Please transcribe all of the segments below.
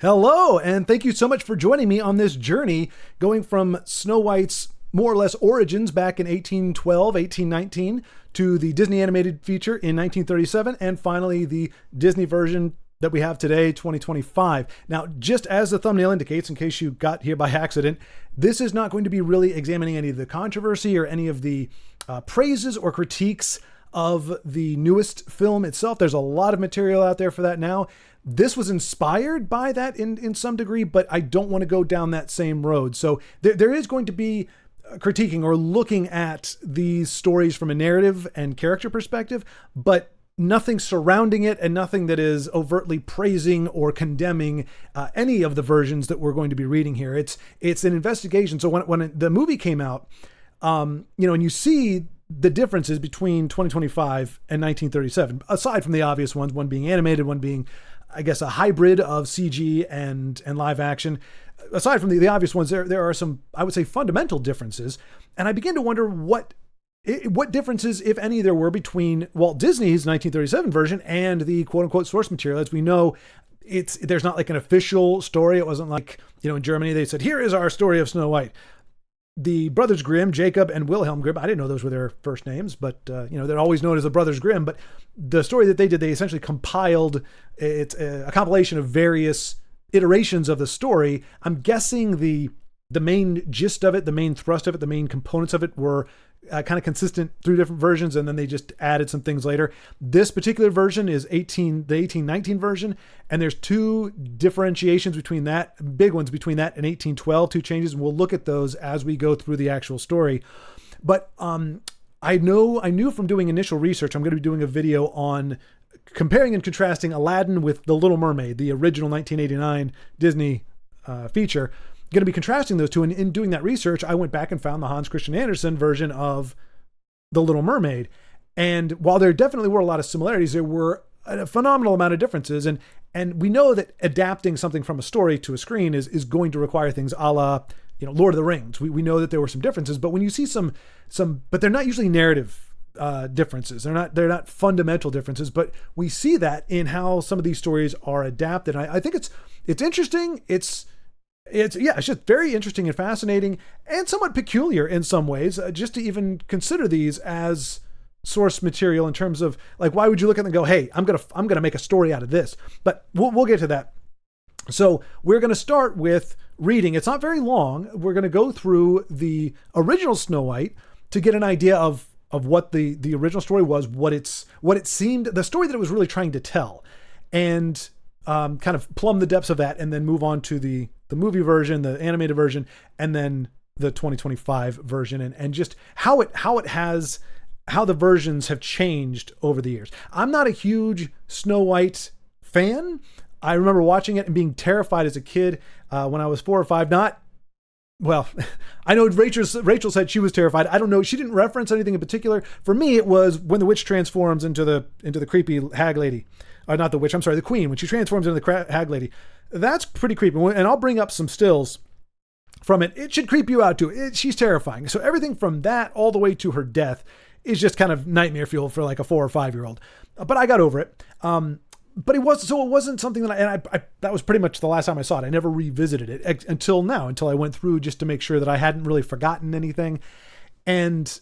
Hello, and thank you so much for joining me on this journey going from Snow White's more or less origins back in 1812, 1819 to the Disney animated feature in 1937, and finally the Disney version that we have today, 2025. Now, just as the thumbnail indicates, in case you got here by accident, this is not going to be really examining any of the controversy or any of the praises or critiques of the newest film itself. There's a lot of material out there for that now. This was inspired by that in some degree, but I don't want to go down that same road. So there is going to be critiquing or looking at these stories from a narrative and character perspective, but nothing surrounding it and nothing that is overtly praising or condemning any of the versions that we're going to be reading here. It's an investigation. So when the movie came out, and you see the differences between 2025 and 1937, aside from the obvious ones, one being animated, one being, I guess, a hybrid of CG and live action. Aside from the obvious ones, there are some, I would say, fundamental differences. And I begin to wonder what differences, if any, there were between Walt Disney's 1937 version and the quote unquote source material. As we know, therethere's not like an official story. It wasn't like, in Germany, they said, here is our story of Snow White. The brothers Grimm, Jacob and Wilhelm Grimm, I didn't know those were their first names, but they're always known as the brothers Grimm. But the story that they did, they essentially compiled, it's a compilation of various iterations of the story. I'm guessing the main gist of it, the main thrust of it, the main components of it were kind of consistent through different versions, and then they just added some things later. This particular version is the 1819 version, and there's two differentiations between that, big ones between that and 1812, two changes, and we'll look at those as we go through the actual story. But I knew from doing initial research, I'm going to be doing a video on comparing and contrasting Aladdin with The Little Mermaid, the original 1989 Disney feature. Going to be contrasting those two, and in doing that research, I went back and found the Hans Christian Andersen version of The Little Mermaid. And while there definitely were a lot of similarities, there were a phenomenal amount of differences. And we know that adapting something from a story to a screen is going to require things a la, Lord of the Rings. We know that there were some differences, but when you see some, but they're not usually narrative differences. They're not fundamental differences, but we see that in how some of these stories are adapted. I think it's interesting. It's just very interesting and fascinating and somewhat peculiar in some ways, just to even consider these as source material in terms of, like, why would you look at them and go, hey, I'm going to make a story out of this? But we'll get to that. So we're going to start with reading. It's not very long. We're going to go through the original Snow White to get an idea of what the original story was, what it seemed, the story that it was really trying to tell, and kind of plumb the depths of that, and then move on to the movie version, the animated version, and then the 2025 version, and just how the versions have changed over the years. I'm not a huge Snow White fan. I remember watching it and being terrified as a kid when I was 4 or 5. I know Rachel said she was terrified. I don't know. She didn't reference anything in particular. For me, it was when the witch transforms into the creepy hag lady. Not the witch, I'm sorry, the queen, when she transforms into the hag lady. That's pretty creepy. And I'll bring up some stills from it. It should creep you out too. She's terrifying. So everything from that all the way to her death is just kind of nightmare fuel for like a 4 or 5 year old. But I got over it. But it wasn't something that that was pretty much the last time I saw it. I never revisited it until now, until I went through just to make sure that I hadn't really forgotten anything. And,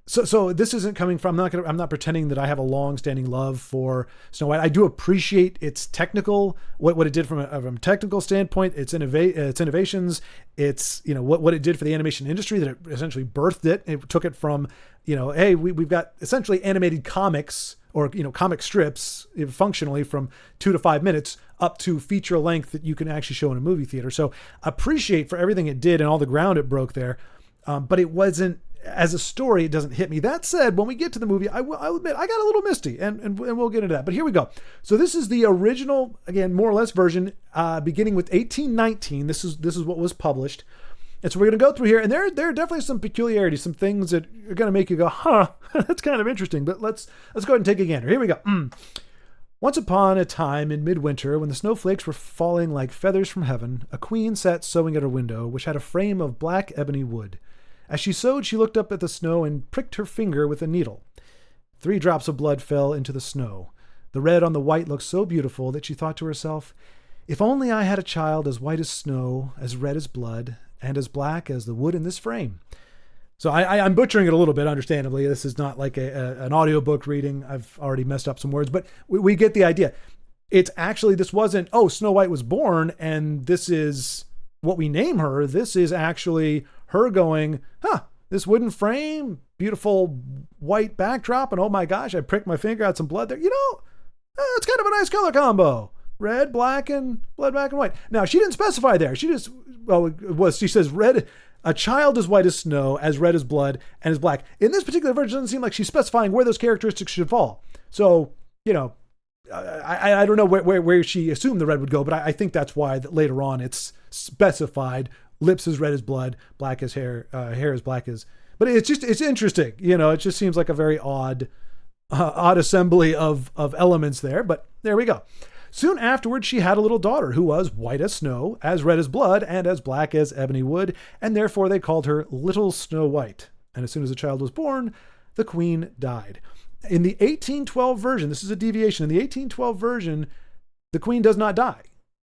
So this isn't coming from, I'm not pretending that I have a long-standing love for Snow White. I do appreciate its technical, what it did from a technical standpoint, its innovations, its, what it did for the animation industry, that it essentially birthed it. It took it from, hey, we've got essentially animated comics or, comic strips functionally from 2 to 5 minutes up to feature length that you can actually show in a movie theater. So appreciate for everything it did and all the ground it broke there. But it wasn't, as a story, it doesn't hit me. That said, when we get to the movie, I'll admit I got a little misty, and we'll get into that. But here we go. So this is the original, again, more or less version, beginning with 1819. This is what was published. And so we're going to go through here, and there are definitely some peculiarities, some things that are going to make you go, huh, that's kind of interesting. But let's go ahead and take a gander. Here we go. Once upon a time in midwinter, when the snowflakes were falling like feathers from heaven, a queen sat sewing at her window, which had a frame of black ebony wood. As she sewed, she looked up at the snow and pricked her finger with a needle. 3 drops of blood fell into the snow. The red on the white looked so beautiful that she thought to herself, If only I had a child as white as snow, as red as blood, and as black as the wood in this frame. So I'm butchering it a little bit, understandably. This is not like an audiobook reading. I've already messed up some words, but we get the idea. It's actually, this wasn't, oh, Snow White was born and this is what we name her. This is actually her going, this wooden frame, beautiful white backdrop, and oh my gosh, I pricked my finger, got some blood there. It's kind of a nice color combo. Red, black, and blood, black, and white. Now, she didn't specify there. She says red, a child as white as snow, as red as blood, and as black. In this particular version, it doesn't seem like she's specifying where those characteristics should fall. So, I don't know where she assumed the red would go, but I think that's why that later on it's specified lips as red as blood, black as hair, hair as black as, but it's interesting. It just seems like a very odd assembly of elements there, but there we go. Soon afterwards, she had a little daughter who was white as snow, as red as blood, and as black as ebony wood, and therefore they called her Little Snow White. And as soon as the child was born, the queen died. In the 1812 version, this is a deviation. In the 1812 version, the queen does not die.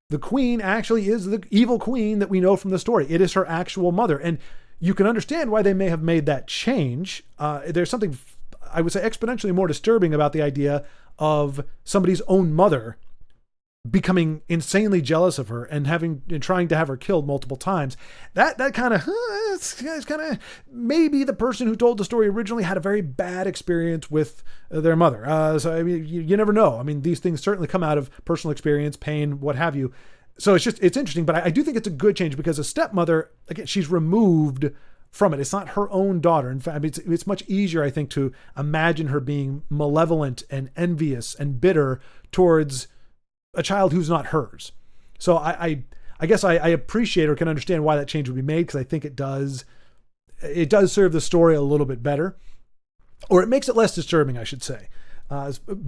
The queen actually is the evil queen that we know from the story. It is her actual mother. And you can understand why they may have made that change. There's something, I would say, exponentially more disturbing about the idea of somebody's own mother becoming insanely jealous of her and trying to have her killed multiple times. That kind of, it's kind of, maybe the person who told the story originally had a very bad experience with their mother. So I mean, you never know. I mean, these things certainly come out of personal experience, pain, what have you. So it's interesting, but I do think it's a good change because a stepmother, again, she's removed from it. It's not her own daughter. In fact, it's much easier, I think, to imagine her being malevolent and envious and bitter towards a child who's not hers. So I guess I appreciate or can understand why that change would be made, because I think it does serve the story a little bit better, or it makes it less disturbing, I should say.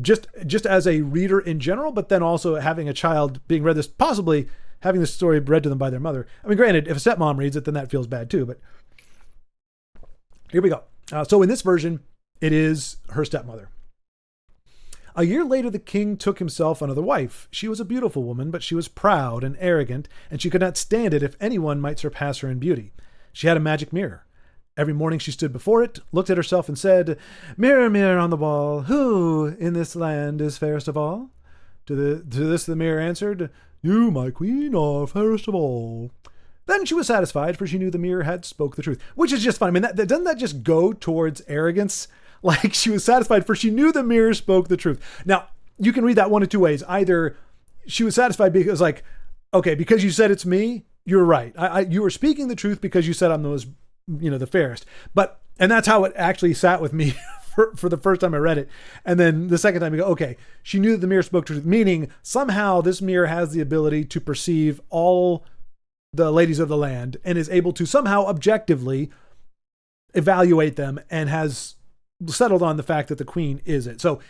Just as a reader in general, but then also having a child being read this, possibly having this story read to them by their mother. I mean, granted, if a stepmom reads it, then that feels bad too, but here we go. So in this version, it is her stepmother. A year later, the king took himself another wife. She was a beautiful woman, but she was proud and arrogant, and she could not stand it if anyone might surpass her in beauty. She had a magic mirror. Every morning she stood before it, looked at herself, and said, "Mirror, mirror on the wall, who in this land is fairest of all?" To this the mirror answered, "You, my queen, are fairest of all." Then she was satisfied, for she knew the mirror had spoke the truth, which is just fun. I mean, doesn't that just go towards arrogance? Like, she was satisfied, for she knew the mirror spoke the truth. Now, you can read that one of two ways. Either she was satisfied because, like, okay, because you said it's me, you're right. You were speaking the truth because you said I'm the fairest. And that's how it actually sat with me for the first time I read it. And then the second time you go, okay, she knew that the mirror spoke truth, meaning somehow this mirror has the ability to perceive all the ladies of the land and is able to somehow objectively evaluate them and has settled on the fact that the queen is it. So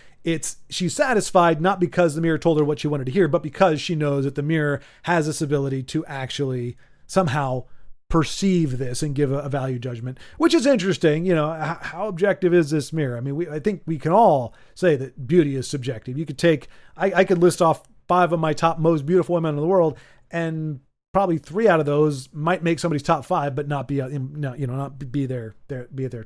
she's satisfied not because the mirror told her what she wanted to hear, but because she knows that the mirror has this ability to actually somehow perceive this and give a value judgment, which is interesting. How objective is this mirror? I mean, I think we can all say that beauty is subjective. You could I could list off 5 of my top most beautiful women in the world, and probably 3 out of those might make somebody's top 5, but not be their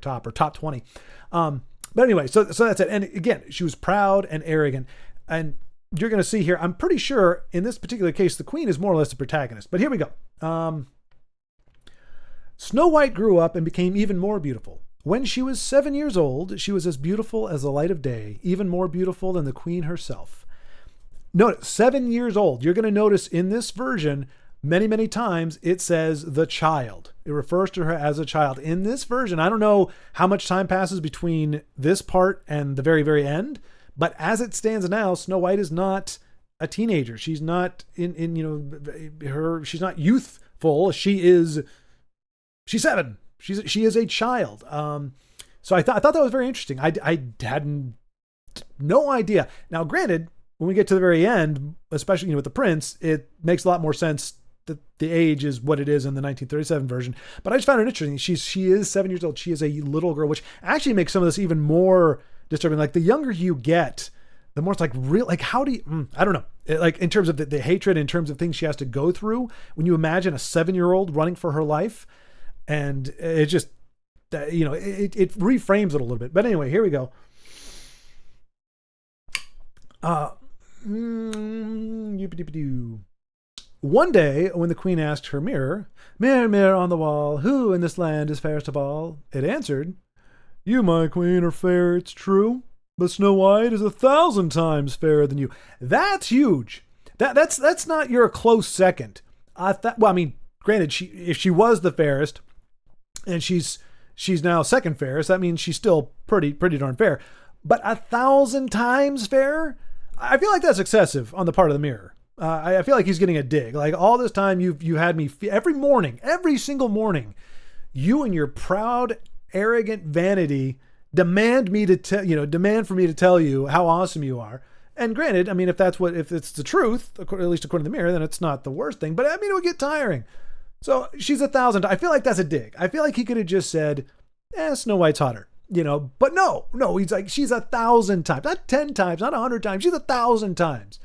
top or top 20. But anyway, so that's it. And again, she was proud and arrogant, and you're going to see here, I'm pretty sure in this particular case, the queen is more or less the protagonist, but here we go. Snow White grew up and became even more beautiful. When she was 7 years old, she was as beautiful as the light of day, even more beautiful than the queen herself. Notice, 7 years old. You're going to notice in this version, many, many times it says the child. It refers to her as a child. In this version, I don't know how much time passes between this part and the very, very end, but as it stands now, Snow White is not a teenager. She's not she's not youthful. She's 7. She is a child. So I thought that was very interesting. I had no idea. Now, granted, when we get to the very end, especially with the prince, it makes a lot more sense that the age is what it is in the 1937 version. But I just found it interesting. She is 7 years old. She is a little girl, which actually makes some of this even more disturbing. Like, the younger you get, the more it's like real, like how do you, I don't know. Like in terms of the hatred, in terms of things she has to go through, when you imagine a 7-year-old running for her life, and it just, it reframes it a little bit. But anyway, here we go. One day, when the queen asked her mirror, "Mirror, mirror on the wall, who in this land is fairest of all?" it answered, "You, my queen, are fair, it's true, but Snow White is 1,000 times fairer than you." That's huge. That's not your close second. Granted, if she was the fairest, and she's now second fairest, that means she's still pretty darn fair. But 1,000 times fairer? I feel like that's excessive on the part of the mirror. I feel like he's getting a dig. Like all this time you had me every single morning, you and your proud, arrogant vanity demand for me to tell you how awesome you are. And granted, I mean, if it's the truth, at least according to the mirror, then it's not the worst thing. But I mean, it would get tiring. So she's 1,000. I feel like that's a dig. I feel like he could have just said, Snow White's hotter, but no, he's like, she's 1,000 times, not 10 times, not 100 times. She's 1,000 times.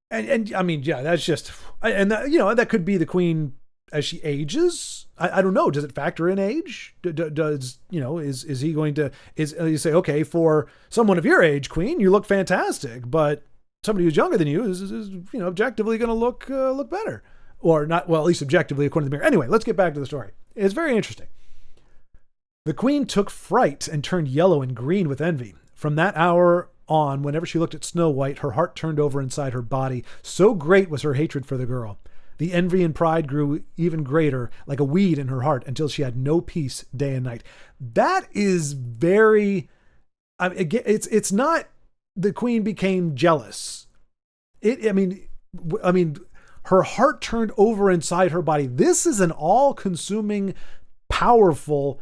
And I mean, yeah, that's just, and that, that could be the queen as she ages. I don't know. Does it factor in age? Does, is he going to, you say, okay, for someone of your age, queen, you look fantastic, but somebody who's younger than you is objectively going to look better, or not. Well, at least objectively, according to the mirror. Anyway, let's get back to the story. It's very interesting. The queen took fright and turned yellow and green with envy. From that hour on, whenever she looked at Snow White, her heart turned over inside her body. So great was her hatred for the girl. The envy and pride grew even greater, like a weed in her heart, until she had no peace day and night. That is very, it's not the queen became jealous. I mean, her heart turned over inside her body. This is an all-consuming, powerful,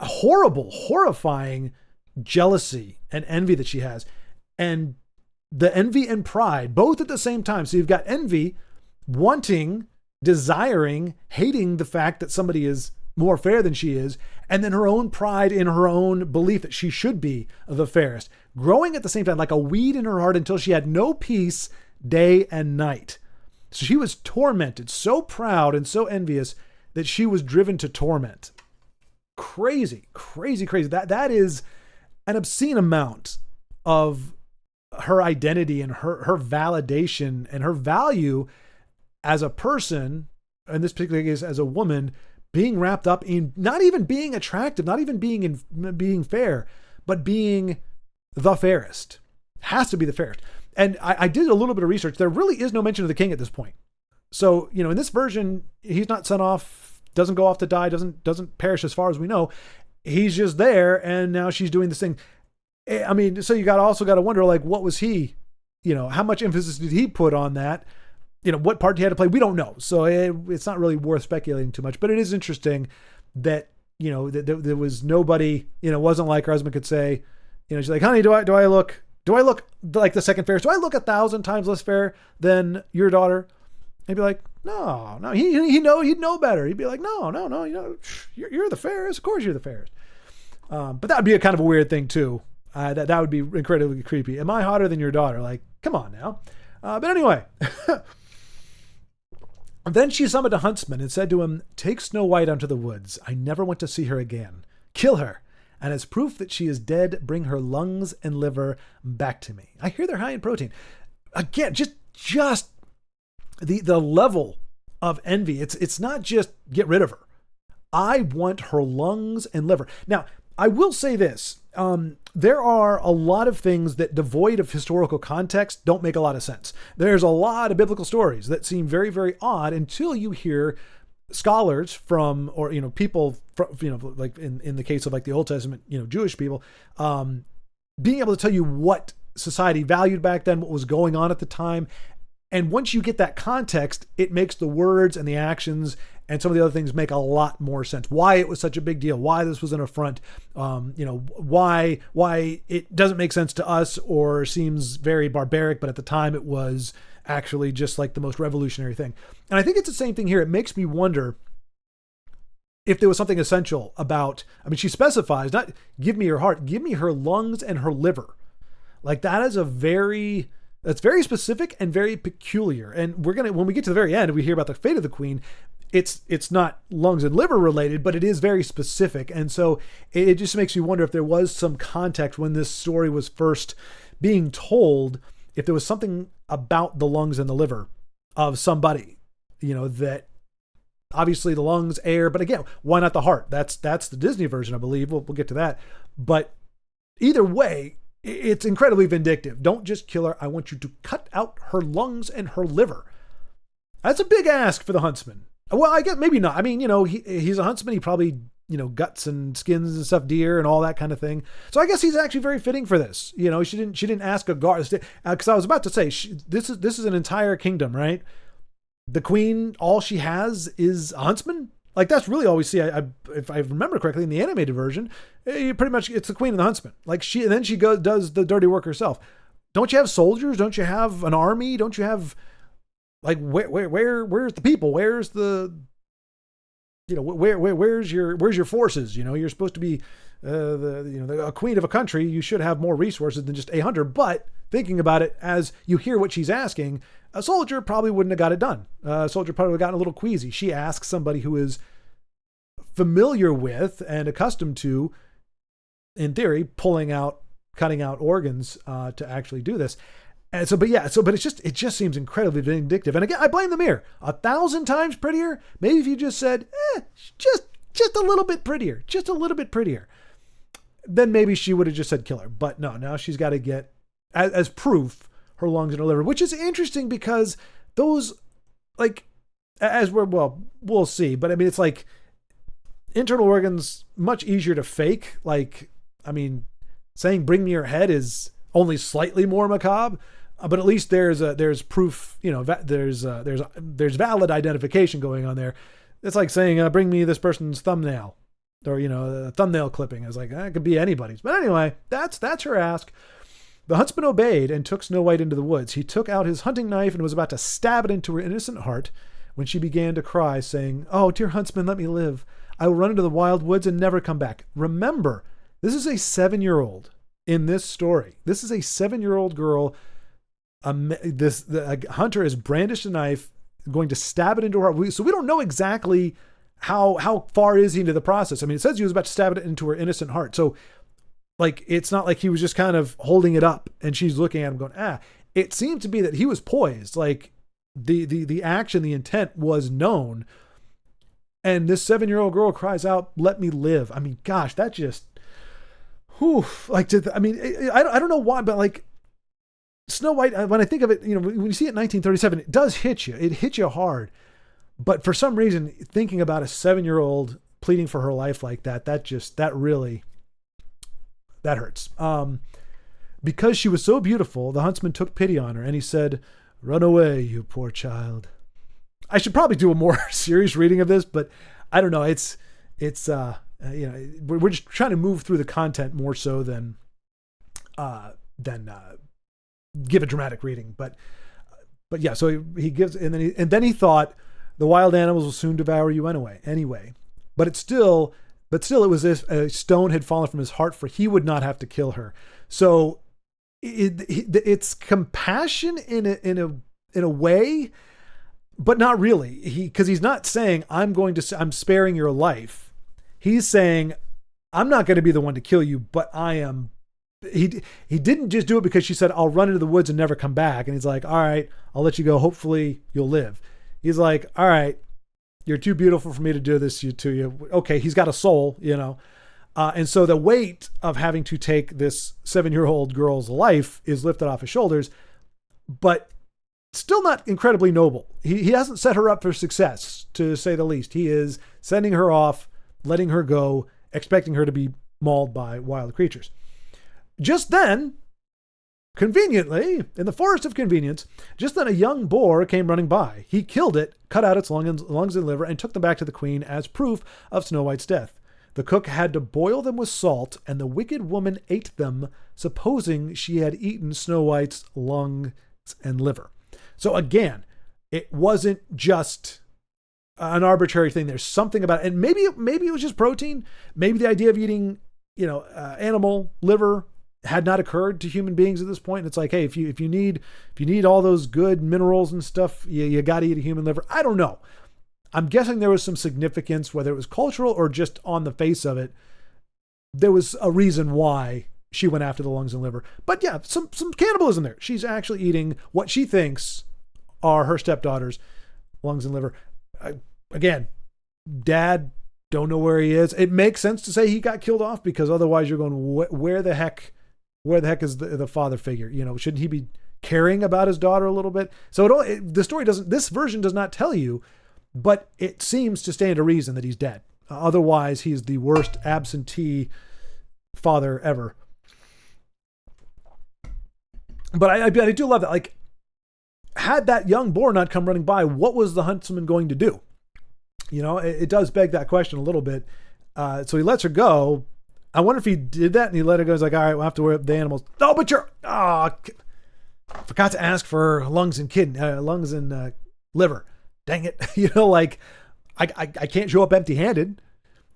horrible, horrifying jealousy and envy that she has. And the envy and pride, both at the same time. So you've got envy, wanting, desiring, hating the fact that somebody is more fair than she is, and then her own pride in her own belief that she should be the fairest, growing at the same time like a weed in her heart until she had no peace day and night. So she was tormented, so proud and so envious that she was driven to torment. Crazy, crazy, crazy. That is an obscene amount of her identity and her validation and her value as a person, in this particular case as a woman, being wrapped up in not even being attractive, not even being fair, but being the fairest. Has to be the fairest. And I did a little bit of research. There really is no mention of the king at this point. So, in this version, he's not sent off, doesn't go off to die, doesn't perish as far as we know. He's just there, and now she's doing this thing. I mean, so you also got to wonder, like, what was he, how much emphasis did he put on that? What part he had to play, we don't know. So it's not really worth speculating too much, but it is interesting that, that there was nobody, wasn't like her husband could say, she's like, honey, do I look like the second fairest? Do I look 1,000 times less fair than your daughter? He'd be like, no, he'd know better. He'd be like, no, you're the fairest. Of course you're the fairest. But that would be a kind of a weird thing too. That would be incredibly creepy. Am I hotter than your daughter? Like, come on now. But anyway, then she summoned a huntsman and said to him, "Take Snow White unto the woods. I never want to see her again. Kill her. And as proof that she is dead, bring her lungs and liver back to me." I hear they're high in protein. Again, just the level of envy. It's not just get rid of her. I want her lungs and liver. Now, I will say this. There are a lot of things that, devoid of historical context, don't make a lot of sense. There's a lot of biblical stories that seem very, very odd until you hear scholars from, or, people from, like in the case of like the Old Testament, Jewish people, being able to tell you what society valued back then, what was going on at the time. And once you get that context, it makes the words and the actions and some of the other things make a lot more sense. Why it was such a big deal, why this was an affront, why it doesn't make sense to us or seems very barbaric, but at the time it was actually just like the most revolutionary thing. And I think it's the same thing here. It makes me wonder if there was something essential about, she specifies, not give me her heart, give me her lungs and her liver. Like that's very specific and very peculiar. And when we get to the very end, we hear about the fate of the queen. It's not lungs and liver related, but it is very specific. And so it just makes you wonder if there was some context when this story was first being told, if there was something about the lungs and the liver of somebody, that obviously the lungs, air, but again, why not the heart? That's the Disney version, I believe. We'll get to that. But either way, it's incredibly vindictive. Don't just kill her. I want you to cut out her lungs and her liver. That's a big ask for the huntsman. Well, I guess maybe not. I mean, he's a huntsman. He probably, guts and skins and stuff, deer and all that kind of thing. So I guess he's actually very fitting for this. She didn't ask a guard, because I was about to say, this is an entire kingdom, right? The queen, all she has is a huntsman. Like that's really all we see. If I remember correctly, in the animated version, pretty much it's the queen and the huntsman. Like she does the dirty work herself. Don't you have soldiers? Don't you have an army? Don't you have where's the people? Where's the where's your forces? You're supposed to be a queen of a country. You should have more resources than just a hunter. But thinking about it, as you hear what she's asking, a soldier probably wouldn't have got it done. A soldier probably would have gotten a little queasy. She asks somebody who is familiar with and accustomed to, in theory, cutting out organs to actually do this. And so, but it just seems incredibly vindictive. And again, I blame the mirror. 1,000 times prettier. Maybe if you just said, just a little bit prettier, then maybe she would have just said kill her. But no, now she's got to get, as proof, her lungs and her liver, which is interesting because those, we'll see. But I mean, it's like internal organs, much easier to fake. Saying bring me your head is only slightly more macabre. But at least there's proof, there's valid identification going on there. It's like saying, bring me this person's thumbnail, or, a thumbnail clipping. It's like, it could be anybody's. But anyway, that's her ask. The huntsman obeyed and took Snow White into the woods. He took out his hunting knife and was about to stab it into her innocent heart when she began to cry, saying, "Oh, dear huntsman, let me live. I will run into the wild woods and never come back." Remember, this is a 7-year-old in this story. This is a 7-year-old girl. The hunter has brandished a knife, going to stab it into her heart. So we don't know exactly how far is he into the process. I mean, it says he was about to stab it into her innocent heart. So, it's not like he was just kind of holding it up and she's looking at him going, It seemed to be that he was poised. Like the action, the intent was known. And this 7-year-old girl cries out, "Let me live." I mean, gosh, that just, I don't know why, but Snow White, when I think of it, when you see it in 1937, it does hit you. It hits you hard. But for some reason, thinking about a 7-year-old pleading for her life like that, that hurts. Because she was so beautiful, the huntsman took pity on her and he said, "Run away, you poor child." I should probably do a more serious reading of this, but I don't know. We're just trying to move through the content more so than give a dramatic reading. But yeah, so he gives, and then he thought, the wild animals will soon devour you anyway. But still it was as if a stone had fallen from his heart, for he would not have to kill her. So it's compassion in a way, but not really. Because he's not saying, I'm sparing your life. He's saying, I'm not going to be the one to kill you, but I am. He didn't just do it because she said, "I'll run into the woods and never come back." And he's like, "All right, I'll let you go. Hopefully you'll live." He's like, "All right, you're too beautiful for me to do this to you." Okay, he's got a soul, and so the weight of having to take this 7-year-old girl's life is lifted off his shoulders, but still not incredibly noble. He hasn't set her up for success, to say the least. He is sending her off, letting her go, expecting her to be mauled by wild creatures. Just then, conveniently, in the forest of convenience, a young boar came running by. He killed it, cut out its lungs and liver, and took them back to the queen as proof of Snow White's death. The cook had to boil them with salt, and the wicked woman ate them, supposing she had eaten Snow White's lungs and liver. So again, it wasn't just an arbitrary thing. There's something about it. And maybe it was just protein. Maybe the idea of eating, animal liver had not occurred to human beings at this point. And it's like, hey, if you need all those good minerals and stuff, you got to eat a human liver. I don't know. I'm guessing there was some significance, whether it was cultural or just on the face of it. There was a reason why she went after the lungs and liver. But yeah, some cannibalism there. She's actually eating what she thinks are her stepdaughter's lungs and liver. Again, dad, don't know where he is. It makes sense to say he got killed off, because otherwise you're going, where the heck is the father figure? Shouldn't he be caring about his daughter a little bit? So the story doesn't, this version does not tell you, but it seems to stand to reason that he's dead. Otherwise, he's the worst absentee father ever. But I do love that. Like, had that young boar not come running by, what was the huntsman going to do? It does beg that question a little bit. So he lets her go. I wonder if he did that and he let her go. He's like, all right, we'll have to worry about the animals. No, but forgot to ask for lungs and liver. Dang it. I can't show up empty handed.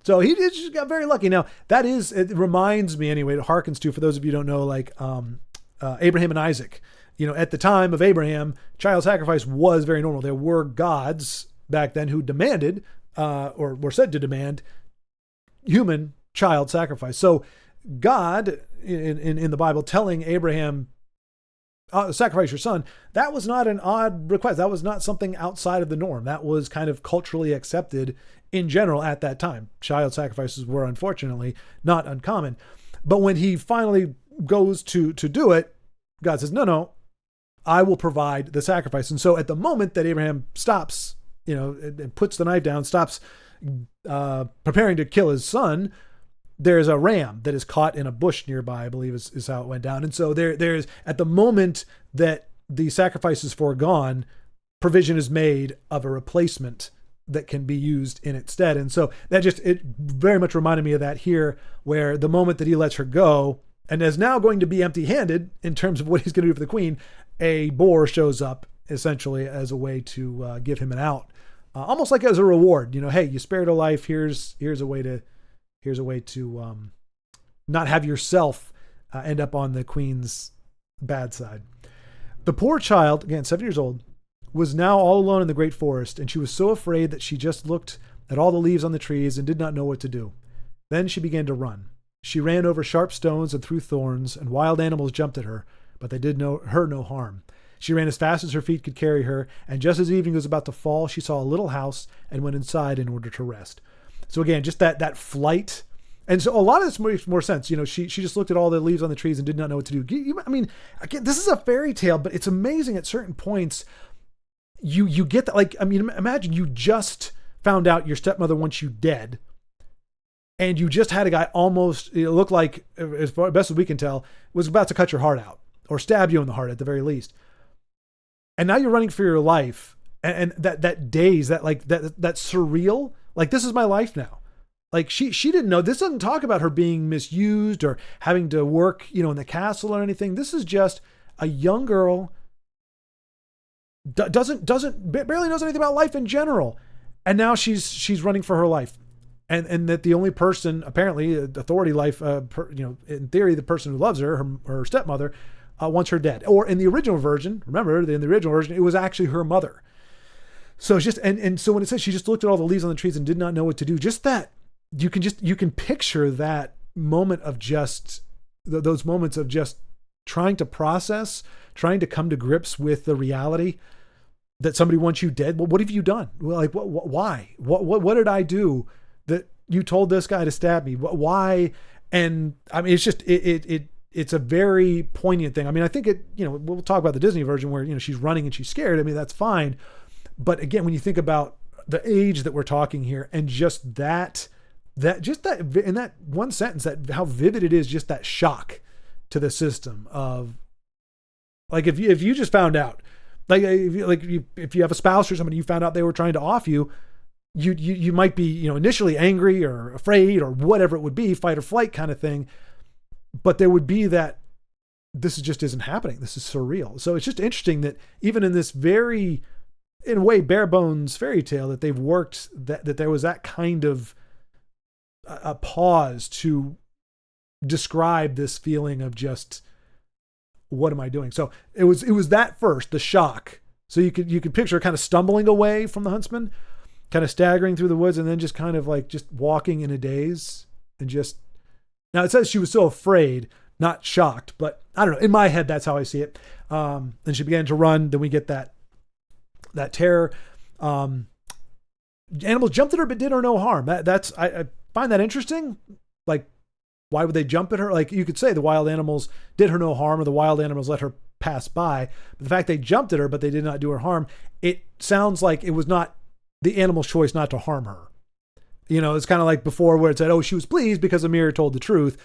So he just got very lucky. Now it reminds me anyway, it harkens to, for those of you who don't know, like, Abraham and Isaac, at the time of Abraham, child sacrifice was very normal. There were gods back then who demanded, or were said to demand, human child sacrifice. So God in the Bible telling Abraham, sacrifice your son, that was not an odd request. That was not something outside of the norm. That was kind of culturally accepted in general at that time. Child sacrifices were unfortunately not uncommon. But when he finally goes to do it, God says, no, I will provide the sacrifice. And so at the moment that Abraham stops, and puts the knife down, stops preparing to kill his son, there's a ram that is caught in a bush nearby, I believe is how it went down. And so there's, at the moment that the sacrifice is foregone, provision is made of a replacement that can be used in its stead. And so it very much reminded me of that here, where the moment that he lets her go and is now going to be empty-handed in terms of what he's going to do for the queen, a boar shows up essentially as a way to give him an out, almost like as a reward. Hey, you spared a life. Here's a way to not have yourself end up on the queen's bad side. The poor child, again 7 years old, was now all alone in the great forest, and she was so afraid that she just looked at all the leaves on the trees and did not know what to do. Then she began to run. She ran over sharp stones and through thorns, and wild animals jumped at her, but they did her no harm. She ran as fast as her feet could carry her, and just as evening was about to fall, she saw a little house and went inside in order to rest. So again, just that flight. And so a lot of this makes more sense. She just looked at all the leaves on the trees and did not know what to do. Again, this is a fairy tale, but it's amazing at certain points. You get that, imagine you just found out your stepmother wants you dead, and you just had a guy almost, it looked like, as far best as we can tell, was about to cut your heart out or stab you in the heart at the very least. And now you're running for your life, and that daze, that surreal, like, this is my life now. Like, she didn't know. This doesn't talk about her being misused or having to work, in the castle or anything. This is just a young girl, barely knows anything about life in general. And now she's running for her life. And that the only person, apparently, authority life, in theory, the person who loves her stepmother, wants her dead. Or in the original version, remember, in the original version, it was actually her mother. So it's just, and so when it says she just looked at all the leaves on the trees and did not know what to do, just that, you can picture that moment of just, those moments of just trying to process, trying to come to grips with the reality that somebody wants you dead. Well, what have you done? Well, like, why? What did I do that you told this guy to stab me? Why? And it's just, it's a very poignant thing. I think we'll talk about the Disney version where, she's running and she's scared. That's fine. But again, when you think about the age that we're talking here, and just that in that one sentence, that how vivid it is, just that shock to the system of, like, if you just found out, if you have a spouse or somebody, you found out they were trying to off you, you might be, initially angry or afraid or whatever it would be, fight or flight kind of thing. But there would be that, this just isn't happening. This is surreal. So it's just interesting that even in this very, in a way, bare bones fairy tale, that they've worked, that there was that kind of a pause to describe this feeling of just, what am I doing? So it was that first, the shock. So you could picture kind of stumbling away from the huntsman, kind of staggering through the woods, and then just kind of like just walking in a daze and just, now it says she was so afraid, not shocked, but I don't know. In my head, that's how I see it. And she began to run. Then we get that terror. Animals jumped at her, but did her no harm. I find that interesting. Like, why would they jump at her? Like, you could say the wild animals did her no harm, or the wild animals let her pass by. But the fact they jumped at her, but they did not do her harm, it sounds like it was not the animal's choice not to harm her. You know, it's kind of like before where it said, oh, she was pleased because Amir told the truth.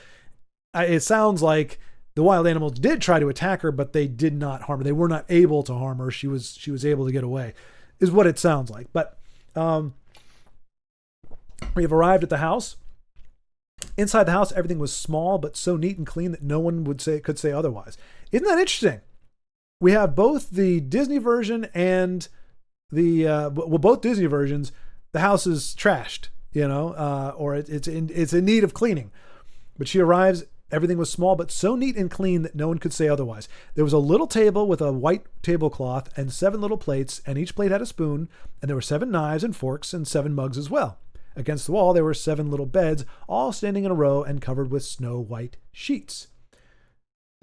It sounds like the wild animals did try to attack her, but they did not harm her. They were not able to harm her. She was able to get away, is what it sounds like. But we have arrived at the house. Inside the house, everything was small, but so neat and clean that no one could say otherwise. Isn't that interesting? We have both the Disney version and both Disney versions. The house is trashed, or it's in need of cleaning. But she arrives. Everything was small, but so neat and clean that no one could say otherwise. There was a little table with a white tablecloth and 7 little plates, and each plate had a spoon, and there were 7 knives and forks and 7 mugs as well. Against the wall, there were 7 little beds, all standing in a row and covered with snow white sheets.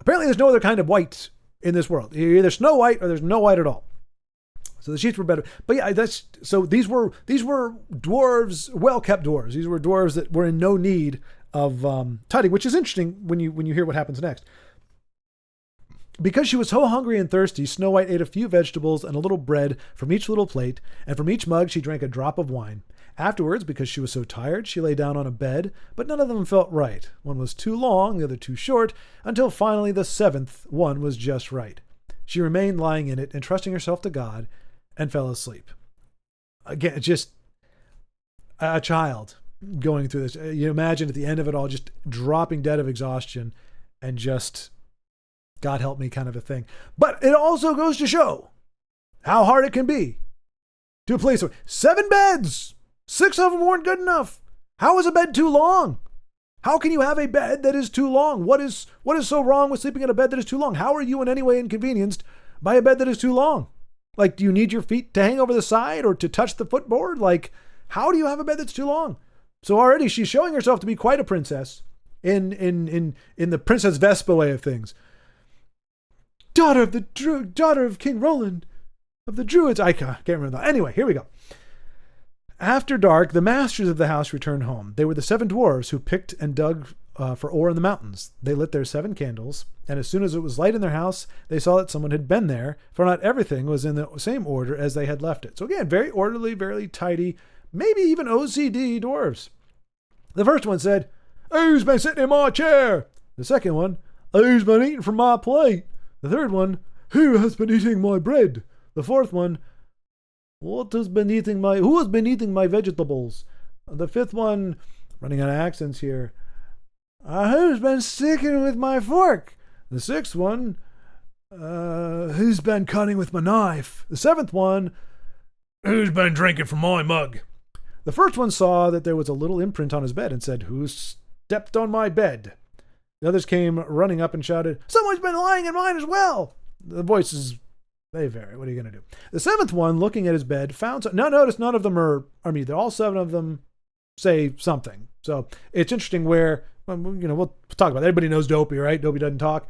Apparently, there's no other kind of white in this world. You're either Snow White or there's no white at all. So the sheets were better. But yeah, so these were dwarves, well-kept dwarves. These were dwarves that were in no need of tidying, which is interesting when you hear what happens next. Because she was so hungry and thirsty, Snow White ate a few vegetables and a little bread from each little plate, and from each mug she drank a drop of wine. Afterwards, because she was so tired, she lay down on a bed, but none of them felt right. One was too long, the other too short, until finally the 7th one was just right. She remained lying in it, entrusting herself to God, and fell asleep. Again, just a child going through this. You imagine at the end of it all, just dropping dead of exhaustion and just, God help me kind of a thing. But it also goes to show how hard it can be to place 7 beds. 6 of them weren't good enough. How is a bed too long? How can you have a bed that is too long? What is so wrong with sleeping in a bed that is too long? How are you in any way inconvenienced by a bed that is too long? Like, do you need your feet to hang over the side or to touch the footboard? Like, how do you have a bed that's too long? So already she's showing herself to be quite a princess in the Princess Vespa way of things. Daughter of King Roland of the Druids. I can't remember that. Anyway, here we go. After dark, the masters of the house returned home. They were the 7 dwarves who picked and dug for ore in the mountains. They lit their 7 candles, and as soon as it was light in their house, they saw that someone had been there, for not everything was in the same order as they had left it. So again, very orderly, very tidy, maybe even OCD dwarves. The first one said, "Who's been sitting in my chair?" The second one, "Who's been eating from my plate?" The third one, "Who has been eating my bread?" The fourth one, who has been eating my vegetables? The fifth one, running out of accents here, "Who's been sticking with my fork?" The sixth one, "Who's been cutting with my knife?" The seventh one, "Who's been drinking from my mug?" The first one saw that there was a little imprint on his bed and said, "Who stepped on my bed?" The others came running up and shouted, "Someone's been lying in mine as well." The voices, they vary. What are you going to do? The 7th one, looking at his bed, found... Now notice none of them are me. They're all 7 of them say something. So it's interesting where, we'll talk about it. Everybody knows Dopey, right? Dopey doesn't talk.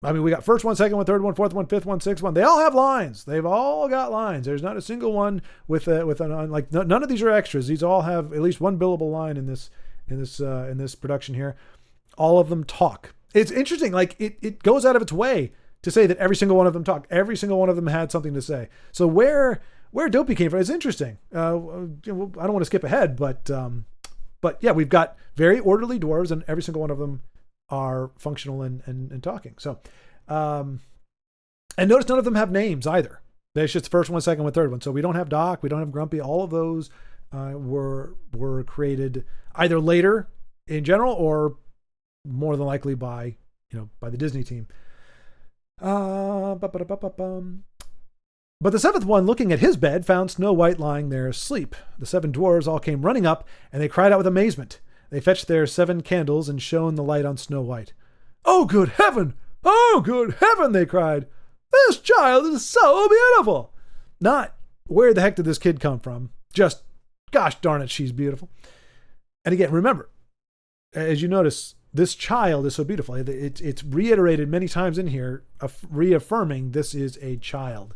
I mean, we got first one, second one, third one, fourth one, fifth one, sixth one. They all have lines. They've all got lines. There's not a single one with none of these are extras. These all have at least one billable line in this production here. All of them talk. It's interesting. Like it goes out of its way to say that every single one of them talked. Every single one of them had something to say. So where Dopey came from is interesting. I don't want to skip ahead, but yeah, we've got very orderly dwarves, and every single one of them are functional and talking. So, and notice none of them have names either. There's just the first one, second one, third one. So we don't have Doc, we don't have Grumpy. All of those were created either later in general or more than likely by the Disney team. But the 7th one, looking at his bed, found Snow White lying there asleep. The 7 dwarves all came running up, and they cried out with amazement. They fetched their 7 candles and shone the light on Snow White. "Oh, good heaven! Oh, good heaven!" they cried. "This child is so beautiful!" Not, "Where the heck did this kid come from?" Just, "Gosh darn it, she's beautiful." And again, remember, as you notice, this child is so beautiful. It's reiterated many times in here, reaffirming this is a child.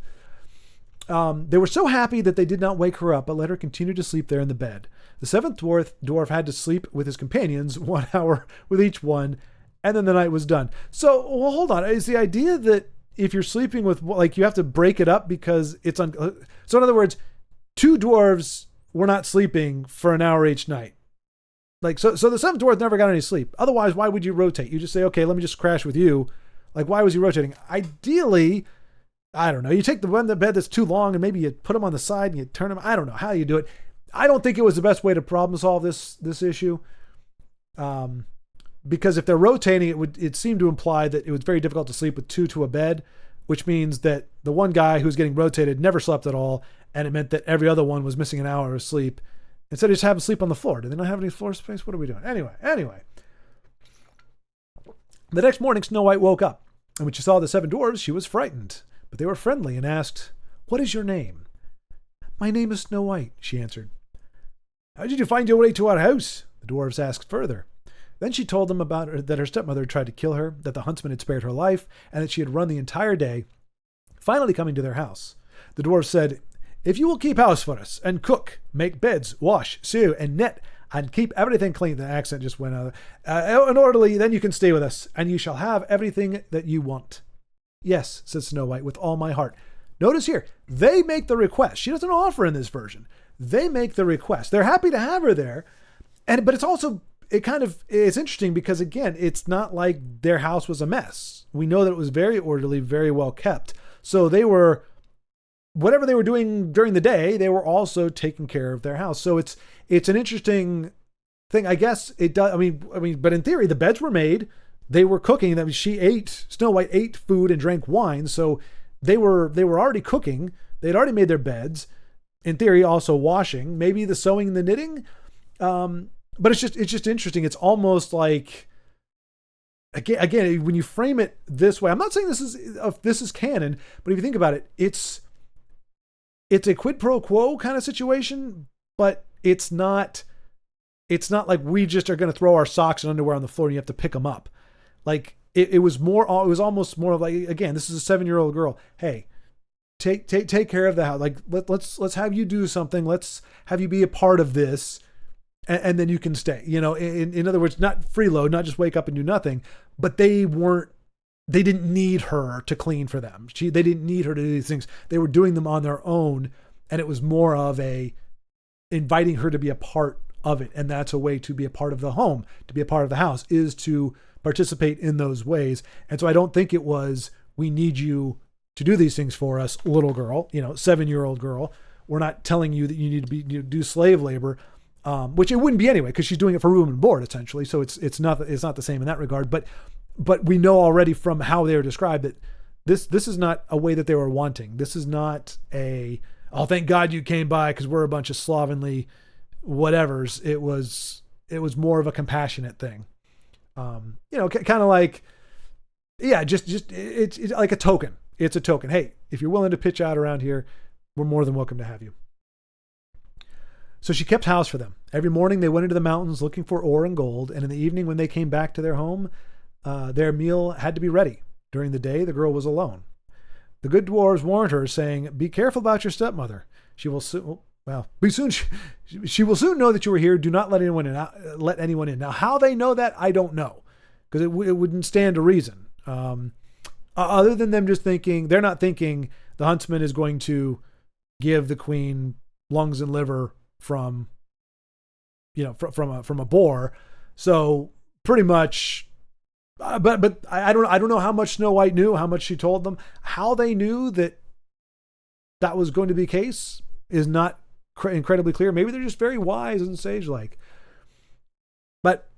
They were so happy that they did not wake her up, but let her continue to sleep there in the bed. The 7th dwarf had to sleep with his companions 1 hour with each one, and then the night was done. So, well, hold on. Is the idea that if you're sleeping with, like, you have to break it up because it's so in other words, 2 dwarves were not sleeping for an hour each night. Like, so the 7th dwarf never got any sleep. Otherwise, why would you rotate? You just say, okay, let me just crash with you. Like, why was he rotating? Ideally, I don't know. You take the one in the bed that's too long and maybe you put him on the side and you turn him. I don't know how you do it. I don't think it was the best way to problem solve this issue. Because if they're rotating, it seemed to imply that it was very difficult to sleep with 2 to a bed, which means that the one guy who's getting rotated never slept at all. And it meant that every other one was missing an hour of sleep. Instead of just having sleep on the floor. Do they not have any floor space? What are we doing? Anyway. The next morning, Snow White woke up. And when she saw the 7 dwarves, she was frightened. But they were friendly and asked, "What is your name?" "My name is Snow White," she answered. "How did you find your way to our house?" the dwarves asked further. Then she told them that her stepmother had tried to kill her, that the huntsman had spared her life, and that she had run the entire day, finally coming to their house. The dwarves said, "If you will keep house for us, and cook, make beds, wash, sew, and knit, and keep everything clean," the accent just went out, "and orderly, then you can stay with us, and you shall have everything that you want." "Yes," said Snow White, "with all my heart." Notice here, they make the request. She doesn't offer in this version. They make the request. They're happy to have her there. But it's also, it's interesting because, again, it's not like their house was a mess. We know that it was very orderly, very well kept. So they were, whatever they were doing during the day, they were also taking care of their house. So it's an interesting thing. I guess it does. I mean, but in theory, the beds were made. They were cooking. I mean, Snow White ate food and drank wine. So they were already cooking. They'd already made their beds. In theory, also washing, maybe the sewing and the knitting. But it's just interesting. It's almost like, again, when you frame it this way, I'm not saying this is canon, but if you think about it, it's a quid pro quo kind of situation, but it's not like we just are going to throw our socks and underwear on the floor and you have to pick them up. Like it was almost more of like, again, this is a 7-year-old girl. Hey, take care of the house. Like let's have you do something. Let's have you be a part of this. And then you can stay, in other words, not freeload, not just wake up and do nothing, but they didn't need her to clean for them. They didn't need her to do these things. They were doing them on their own. And it was more of inviting her to be a part of it. And that's a way to be a part of the home, to be a part of the house, is to participate in those ways. And so I don't think it was, "We need you to do these things for us, little girl, 7-year-old girl. We're not telling you that you need to do slave labor." Which it wouldn't be anyway, because she's doing it for room and board essentially. So it's not the same in that regard. But we know already from how they were described that this is not a way that they were wanting. This is not "Oh, thank God you came by because we're a bunch of slovenly whatevers." It was more of a compassionate thing. Kind of like, just it's like a token. It's a token. Hey, if you're willing to pitch out around here, we're more than welcome to have you. So she kept house for them. Every morning they went into the mountains looking for ore and gold, and in the evening when they came back to their home, their meal had to be ready. During the day, the girl was alone. The good dwarves warned her, saying, "Be careful about your stepmother. She will soon know that you are here. Do not let anyone in." Now, how they know that, I don't know, because it wouldn't stand to reason. Other than them just thinking, they're not thinking the huntsman is going to give the queen lungs and liver from a boar. So pretty much, but I don't know how much Snow White knew, how much she told them. How they knew that was going to be the case is not incredibly clear. Maybe they're just very wise and sage-like. But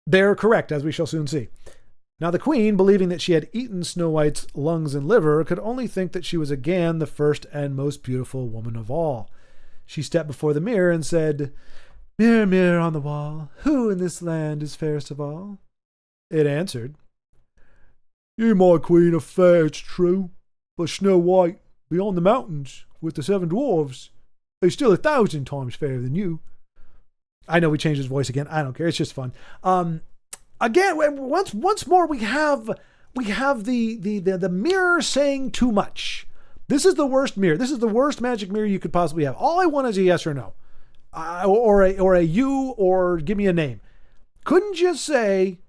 they're correct, as we shall soon see. Now the queen, believing that she had eaten Snow White's lungs and liver, could only think that she was again the first and most beautiful woman of all. She stepped before the mirror and said, Mirror, mirror on the wall, who in this land is fairest of all? It answered, You, my queen, are fair, it's true, but Snow White, beyond the mountains, with the 7 dwarves, is still 1,000 times fairer than you. I know we changed his voice again. I don't care. It's just fun. Again, once more, we have the mirror saying too much. This is the worst mirror. This is the worst magic mirror you could possibly have. All I want is a yes or no, or a you, or give me a name. Couldn't just say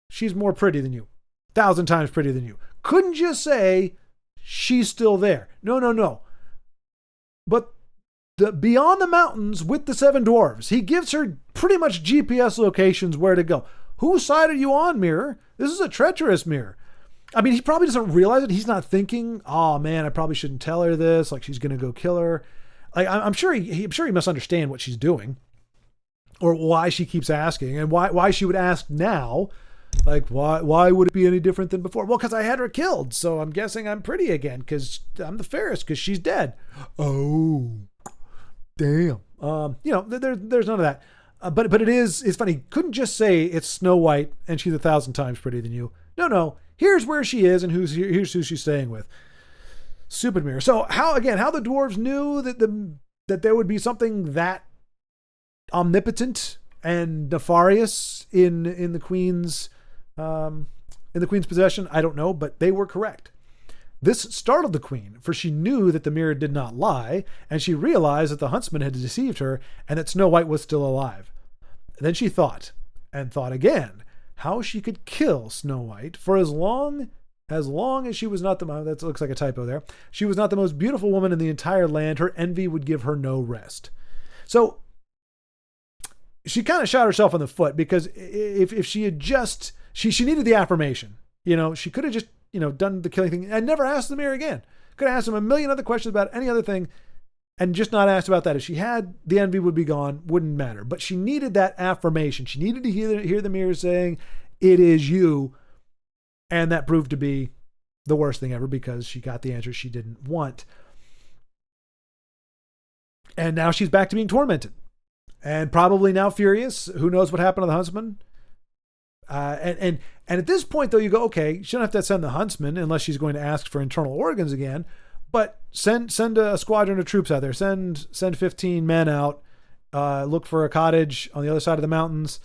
she's more pretty than you, 1,000 times prettier than you. Couldn't just say she's still there. No. But beyond the mountains with the 7 dwarves, he gives her pretty much GPS locations where to go. Whose side are you on, mirror? This is a treacherous mirror. I mean, he probably doesn't realize it. He's not thinking, oh man, I probably shouldn't tell her this. Like, she's going to go kill her. Like, I'm sure he must understand what she's doing, or why she keeps asking, and why she would ask now. Like, why would it be any different than before? Well, because I had her killed, so I'm guessing I'm pretty again, because I'm the fairest, because she's dead. Oh, damn. There's none of that. But it's funny. Couldn't just say it's Snow White and she's 1,000 times prettier than you. No. Here's where she is and here's who she's staying with. Stupid mirror. So how the dwarves knew that there would be something that omnipotent and nefarious in the queen's possession, I don't know, but they were correct. This startled the queen, for she knew that the mirror did not lie, and she realized that the huntsman had deceived her and that Snow White was still alive. Then she thought, and thought again, how she could kill Snow White, for as long as she was not that looks like a typo there, she was not the most beautiful woman in the entire land, her envy would give her no rest. So she kind of shot herself in the foot, because if she had just, she needed the affirmation. She could have just, done the killing thing and never asked the mirror again. Could have asked him a million other questions about any other thing and just not asked about that. If she had, the envy would be gone, wouldn't matter. But she needed that affirmation. She needed to hear the mirror saying, it is you. And that proved to be the worst thing ever, because she got the answer she didn't want. And now she's back to being tormented. And probably now furious. Who knows what happened to the huntsman? And at this point, though, you go, okay, she don't have to send the huntsman unless she's going to ask for internal organs again. But send a squadron of troops out there. Send 15 men out. Look for a cottage on the other side of the mountains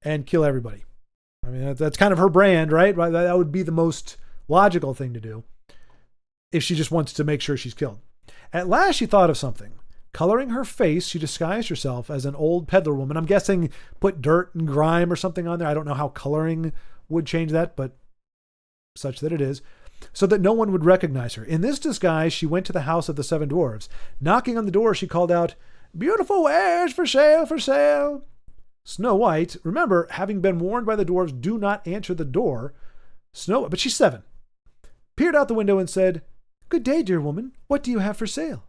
and kill everybody. I mean, that's kind of her brand, right? That would be the most logical thing to do if she just wants to make sure she's killed. At last, she thought of something. Coloring her face, she disguised herself as an old peddler woman. I'm guessing put dirt and grime or something on there. I don't know how coloring would change that, but such that it is, so that no one would recognize her. In this disguise, she went to the house of the 7 dwarves. Knocking on the door, she called out, "Beautiful wares for sale, for sale." Snow White, remember, having been warned by the dwarves, do not answer the door. But she's 7, peered out the window and said, "Good day, dear woman. What do you have for sale?"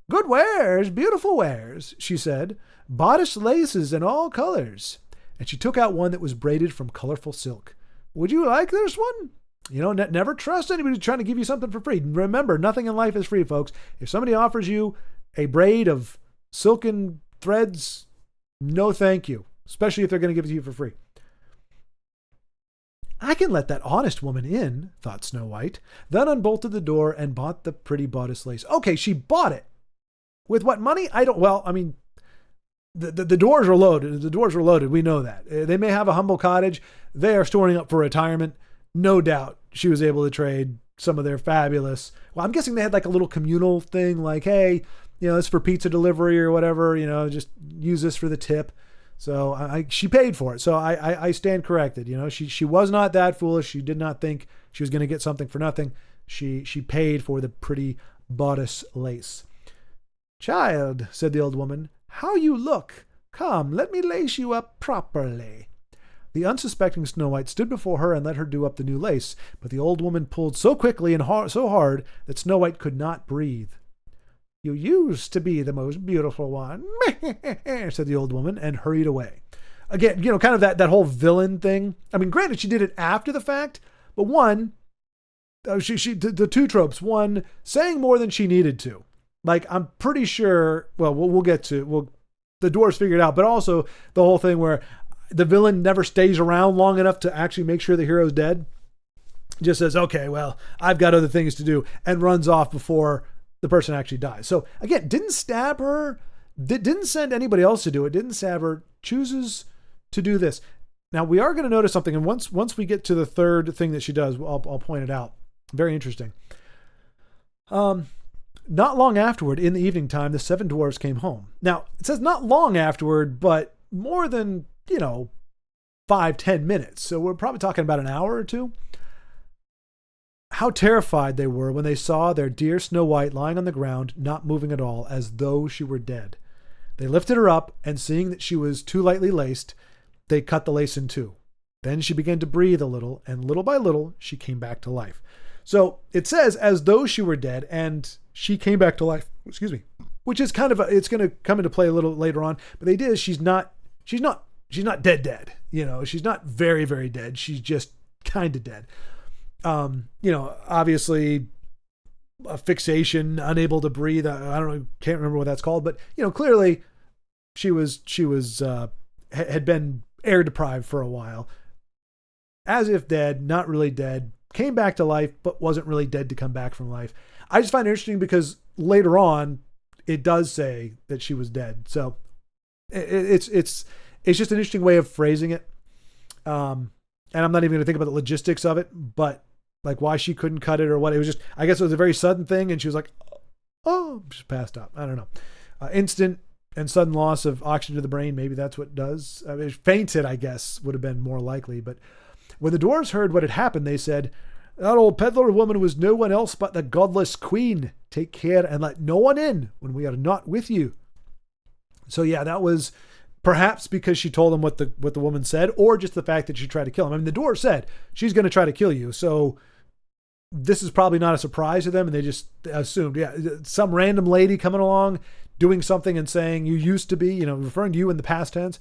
"Good wares, beautiful wares," she said, "bodice laces in all colors." And she took out one that was braided from colorful silk. "Would you like this one?" Never trust anybody who's trying to give you something for free. Remember, nothing in life is free, folks. If somebody offers you a braid of silken threads, no thank you, especially if they're going to give it to you for free. "I can let that honest woman in," thought Snow White, then unbolted the door and bought the pretty bodice lace. Okay, she bought it. With what money? The doors are loaded. The doors were loaded. We know that. They may have a humble cottage. They are storing up for retirement. No doubt she was able to trade some of their fabulous. Well, I'm guessing they had like a little communal thing, like, hey, it's for pizza delivery or whatever, just use this for the tip. So she paid for it. So I stand corrected. She was not that foolish. She did not think she was going to get something for nothing. She paid for the pretty bodice lace. "Child," said the old woman, "how you look! Come, let me lace you up properly." The unsuspecting Snow White stood before her and let her do up the new lace, but the old woman pulled so quickly and so hard that Snow White could not breathe. "You used to be the most beautiful one," said the old woman, and hurried away. Again, kind of that whole villain thing. I mean, granted, she did it after the fact, but the 2 tropes. One, saying more than she needed to. Like, I'm pretty sure, well, we'll get to, the dwarves figured out, but also the whole thing where the villain never stays around long enough to actually make sure the hero's dead. Just says, okay, well, I've got other things to do, and runs off before the person actually dies. So again, didn't stab her, didn't send anybody else to do it, didn't stab her, chooses to do this. Now we are going to notice something, and once we get to the third thing that she does, I'll point it out. Very interesting. Not long afterward, in the evening time, the 7 dwarves came home. Now, it says not long afterward, but more than, 5-10 minutes. So we're probably talking about an hour or two. How terrified they were when they saw their dear Snow White lying on the ground, not moving at all, as though she were dead. They lifted her up, and seeing that she was too lightly laced, they cut the lace in two. Then she began to breathe a little, and little by little, she came back to life. So it says as though she were dead, and she came back to life. Excuse me. Which is kind of it's going to come into play a little later on. But the idea is she's not dead. She's not very, very dead. She's just kind of dead. Obviously a fixation, unable to breathe. I don't know, can't remember what that's called, but clearly she had been air deprived for a while, as if dead, not really dead, came back to life, but wasn't really dead to come back from life. I just find it interesting because later on it does say that she was dead. So it's just an interesting way of phrasing it. And I'm not even going to think about the logistics of it, but like why she couldn't cut it or what. It was just, I guess it was a very sudden thing. And she was like, oh, just passed out. I don't know. Instant and sudden loss of oxygen to the brain. Maybe that's what it does. I mean, fainted, I guess, would have been more likely. But when the dwarves heard what had happened, they said, that old peddler woman was no one else but the godless queen. Take care and let no one in when we are not with you. So yeah, that was perhaps because she told them what the woman said, or just the fact that she tried to kill him. I mean, the dwarf said she's going to try to kill you. So this is probably not a surprise to them. And they just assumed, yeah, some random lady coming along, doing something and saying you used to be, referring to you in the past tense.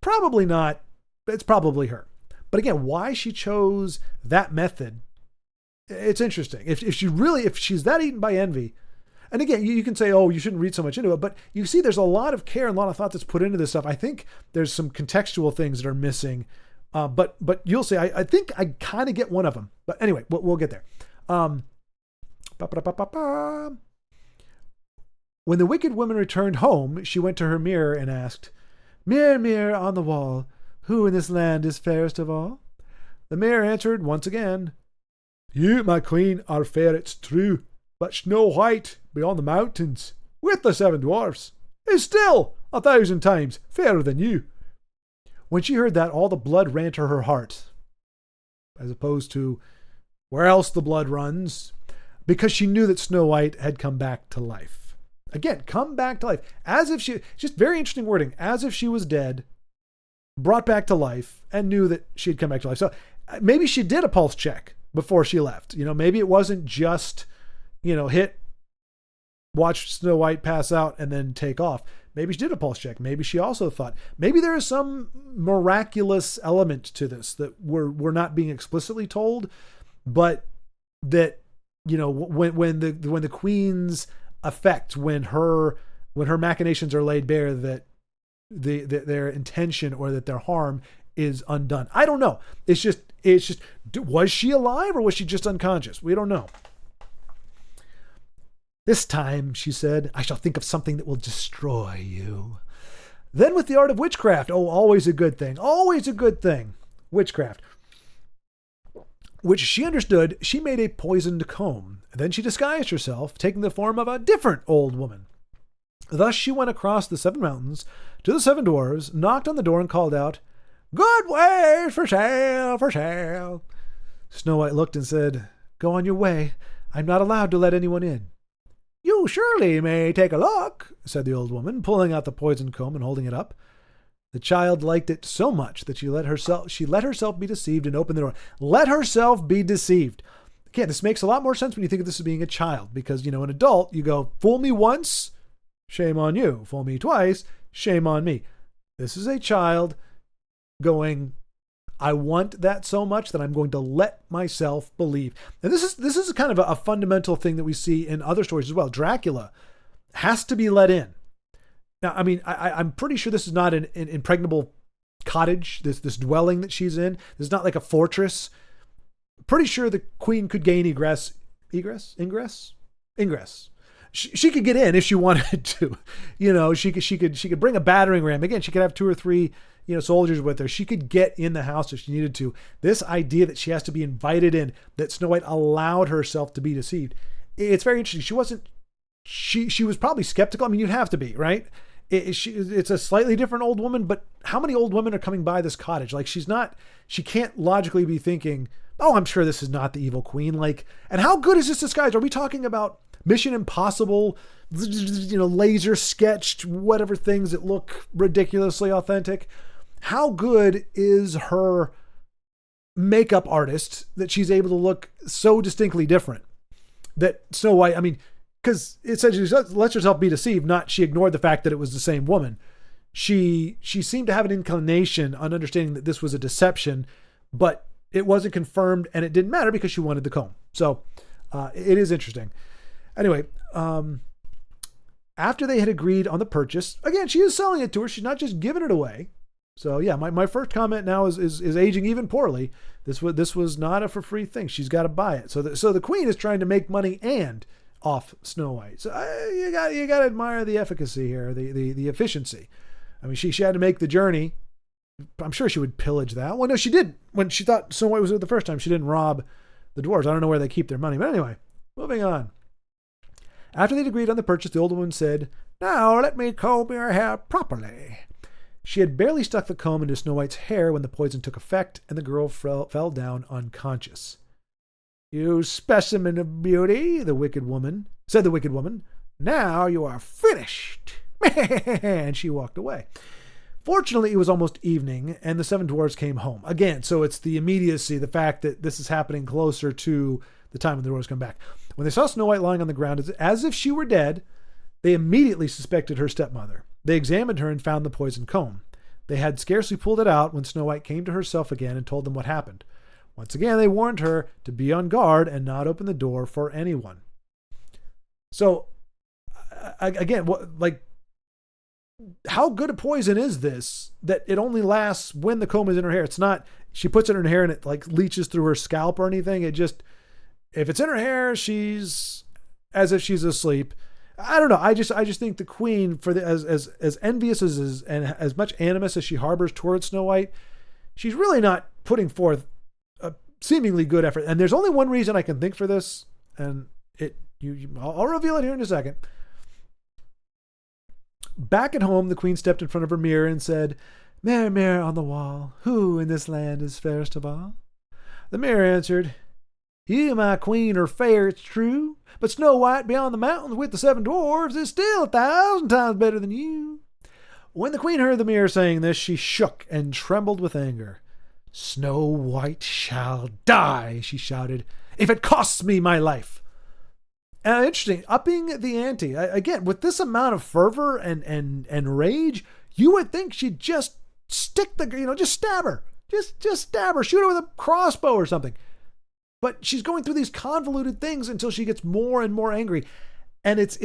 Probably not. It's probably her. But again, why she chose that method, it's interesting. If she's that eaten by envy, and again, you can say, oh, you shouldn't read so much into it, but you see there's a lot of care and a lot of thought that's put into this stuff. I think there's some contextual things that are missing, but you'll see, I think I kind of get one of them. But anyway, we'll get there. When the wicked woman returned home, she went to her mirror and asked, Mirror, mirror on the wall, who in this land is fairest of all? The mirror answered once again, You, my queen, are fair, it's true, but Snow White, beyond the mountains, with the 7 dwarfs, is still 1,000 times fairer than you. When she heard that, all the blood ran to her heart, as opposed to where else the blood runs, because she knew that Snow White had come back to life. Again, come back to life. As if she, just very interesting wording, as if she was dead, brought back to life, and knew that she had come back to life. So maybe she did a pulse check before she left. Maybe it wasn't just, watch Snow White pass out and then take off. Maybe she did a pulse check. Maybe she also thought, maybe there is some miraculous element to this that we're not being explicitly told, but that, when the queen's effect, when her machinations are laid bare, that their intention or that their harm is undone. I don't know. It's just, was she alive or was she just unconscious? We don't know. This time, she said, I shall think of something that will destroy you. Then with the art of witchcraft, always a good thing, witchcraft, which she understood, she made a poisoned comb. Then she disguised herself, taking the form of a different old woman. Thus she went across the 7 mountains to the 7 dwarves, knocked on the door and called out, Good wares for sale, for sale. Snow White looked and said, Go on your way. I'm not allowed to let anyone in. You surely may take a look, said the old woman, pulling out the poisoned comb and holding it up. The child liked it so much that she let herself be deceived and opened the door. Let herself be deceived. Again, this makes a lot more sense when you think of this as being a child, because, an adult, you go, fool me once, shame on you. Fool me twice, shame on me. This is a child going, I want that so much that I'm going to let myself believe. And this is kind of a fundamental thing that we see in other stories as well. Dracula has to be let in. Now, I mean, I'm pretty sure this is not an impregnable cottage, this dwelling that she's in. This is not like a fortress. Pretty sure the queen could gain ingress. She could get in if she wanted to. She could bring a battering ram. Again, she could have 2 or 3 soldiers with her. She could get in the house if she needed to. This idea that she has to be invited in, that Snow White allowed herself to be deceived, it's very interesting. She was probably skeptical. I mean, you'd have to be, right? It's a slightly different old woman, but how many old women are coming by this cottage? Like, she can't logically be thinking, oh, I'm sure this is not the evil queen. Like, and how good is this disguise? Are we talking about Mission Impossible, laser sketched, whatever things that look ridiculously authentic? How good is her makeup artist that she's able to look so distinctly different that Snow White, I mean, because essentially she lets herself be deceived, not she ignored the fact that it was the same woman. She seemed to have an inclination on understanding that this was a deception, but it wasn't confirmed and it didn't matter because she wanted the comb. So it is interesting. Anyway, after they had agreed on the purchase, again, she is selling it to her. She's not just giving it away. So yeah, my first comment now is aging even poorly. This was not a for free thing. She's got to buy it. So the queen is trying to make money and off Snow White. So you got to admire the efficacy here, the efficiency. I mean, she had to make the journey. I'm sure she would pillage that. Well, no, she didn't. When she thought Snow White was there the first time, she didn't rob the dwarves. I don't know where they keep their money. But anyway, moving on. After they'd agreed on the purchase, the old woman said, "Now let me comb your hair properly." She had barely stuck the comb into Snow White's hair when the poison took effect and the girl fell down unconscious. "You specimen of beauty," said the wicked woman. "Now you are finished." And she walked away. Fortunately, it was almost evening, and the 7 dwarves came home. Again, so it's the immediacy, the fact that this is happening closer to the time when the dwarves come back. When they saw Snow White lying on the ground as if she were dead, they immediately suspected her stepmother. They examined her and found the poisoned comb. They had scarcely pulled it out when Snow White came to herself again and told them what happened. Once again, they warned her to be on guard and not open the door for anyone. So, again, how good a poison is this that it only lasts when the comb is in her hair? It's not, she puts it in her hair and it like leaches through her scalp or anything. It just, if it's in her hair, she's as if she's asleep. I don't know. I just think the queen, for as envious and as much animus as she harbors towards Snow White, she's really not putting forth a seemingly good effort. And there's only one reason I can think for this, and I'll reveal it here in a second. Back at home, the queen stepped in front of her mirror and said, "Mirror, mirror on the wall, who in this land is fairest of all?" The mirror answered, "You, my queen, are fair, it's true, but Snow White beyond the mountains with the 7 dwarves is still 1,000 times better than you." When the queen heard the mirror saying this, she shook and trembled with anger. "Snow White shall die," she shouted, "if it costs me my life." Interesting, upping the ante. Again, with this amount of fervor and rage, you would think she'd just stick just stab her. Just stab her, shoot her with a crossbow or something. But she's going through these convoluted things until she gets more and more angry. And it's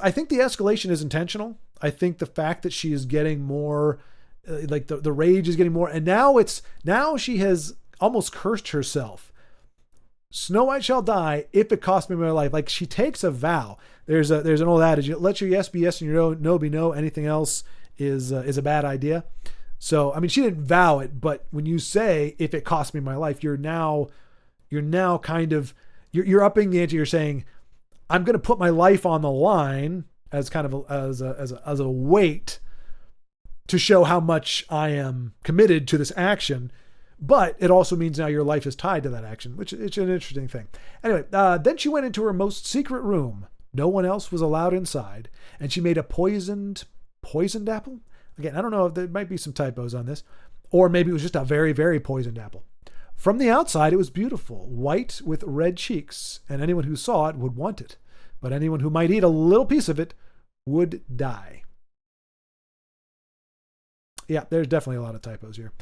I think the escalation is intentional. I think the fact that she is getting more, like the rage is getting more. And now she has almost cursed herself. Snow White shall die if it costs me my life. Like, she takes a vow. There's an old adage: let your yes be yes and your no be no. Anything else is a bad idea. So, I mean, she didn't vow it, but when you say, "if it costs me my life," you're now kind of, you're upping the ante. You're saying, I'm going to put my life on the line as kind of as a weight to show how much I am committed to this action. But it also means now your life is tied to that action, which is an interesting thing. Anyway, then she went into her most secret room. No one else was allowed inside. And she made a poisoned apple. Again, I don't know if there might be some typos on this, or maybe it was just a very, very poisoned apple. From the outside, it was beautiful, white with red cheeks, and anyone who saw it would want it. But anyone who might eat a little piece of it would die. Yeah, there's definitely a lot of typos here.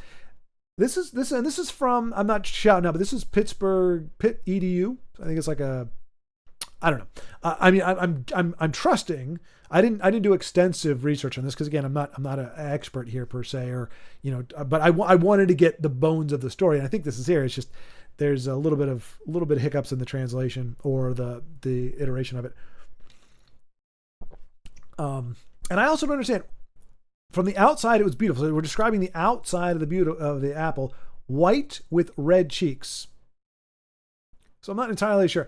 This is from, I'm not shouting out, but this is Pittsburgh Pitt EDU. I think it's like a I don't know. I mean, I'm trusting. I didn't do extensive research on this because again, I'm not an expert here per se, or but I wanted to get the bones of the story, and I think this is here. It's just there's a little bit of hiccups in the translation or the iteration of it. And I also don't understand. From the outside, it was beautiful. So we're describing the outside of the apple, white with red cheeks. So I'm not entirely sure.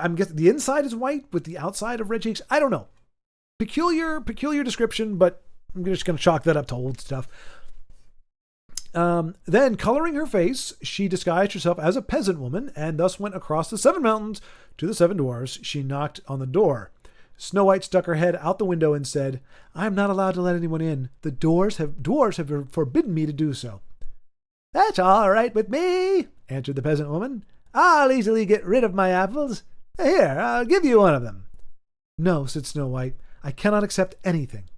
I'm guessing the inside is white with the outside of red cheeks. I don't know. Peculiar description, but I'm just going to chalk that up to old stuff. Then, coloring her face, she disguised herself as a peasant woman and thus went across the 7 mountains to the 7 dwarfs. She knocked on the door. Snow White stuck her head out the window and said, "I am not allowed to let anyone in. The dwarves have forbidden me to do so." "That's all right with me," answered the peasant woman. "I'll easily get rid of my apples. Here, I'll give you one of them." "No," said Snow White, "I cannot accept anything."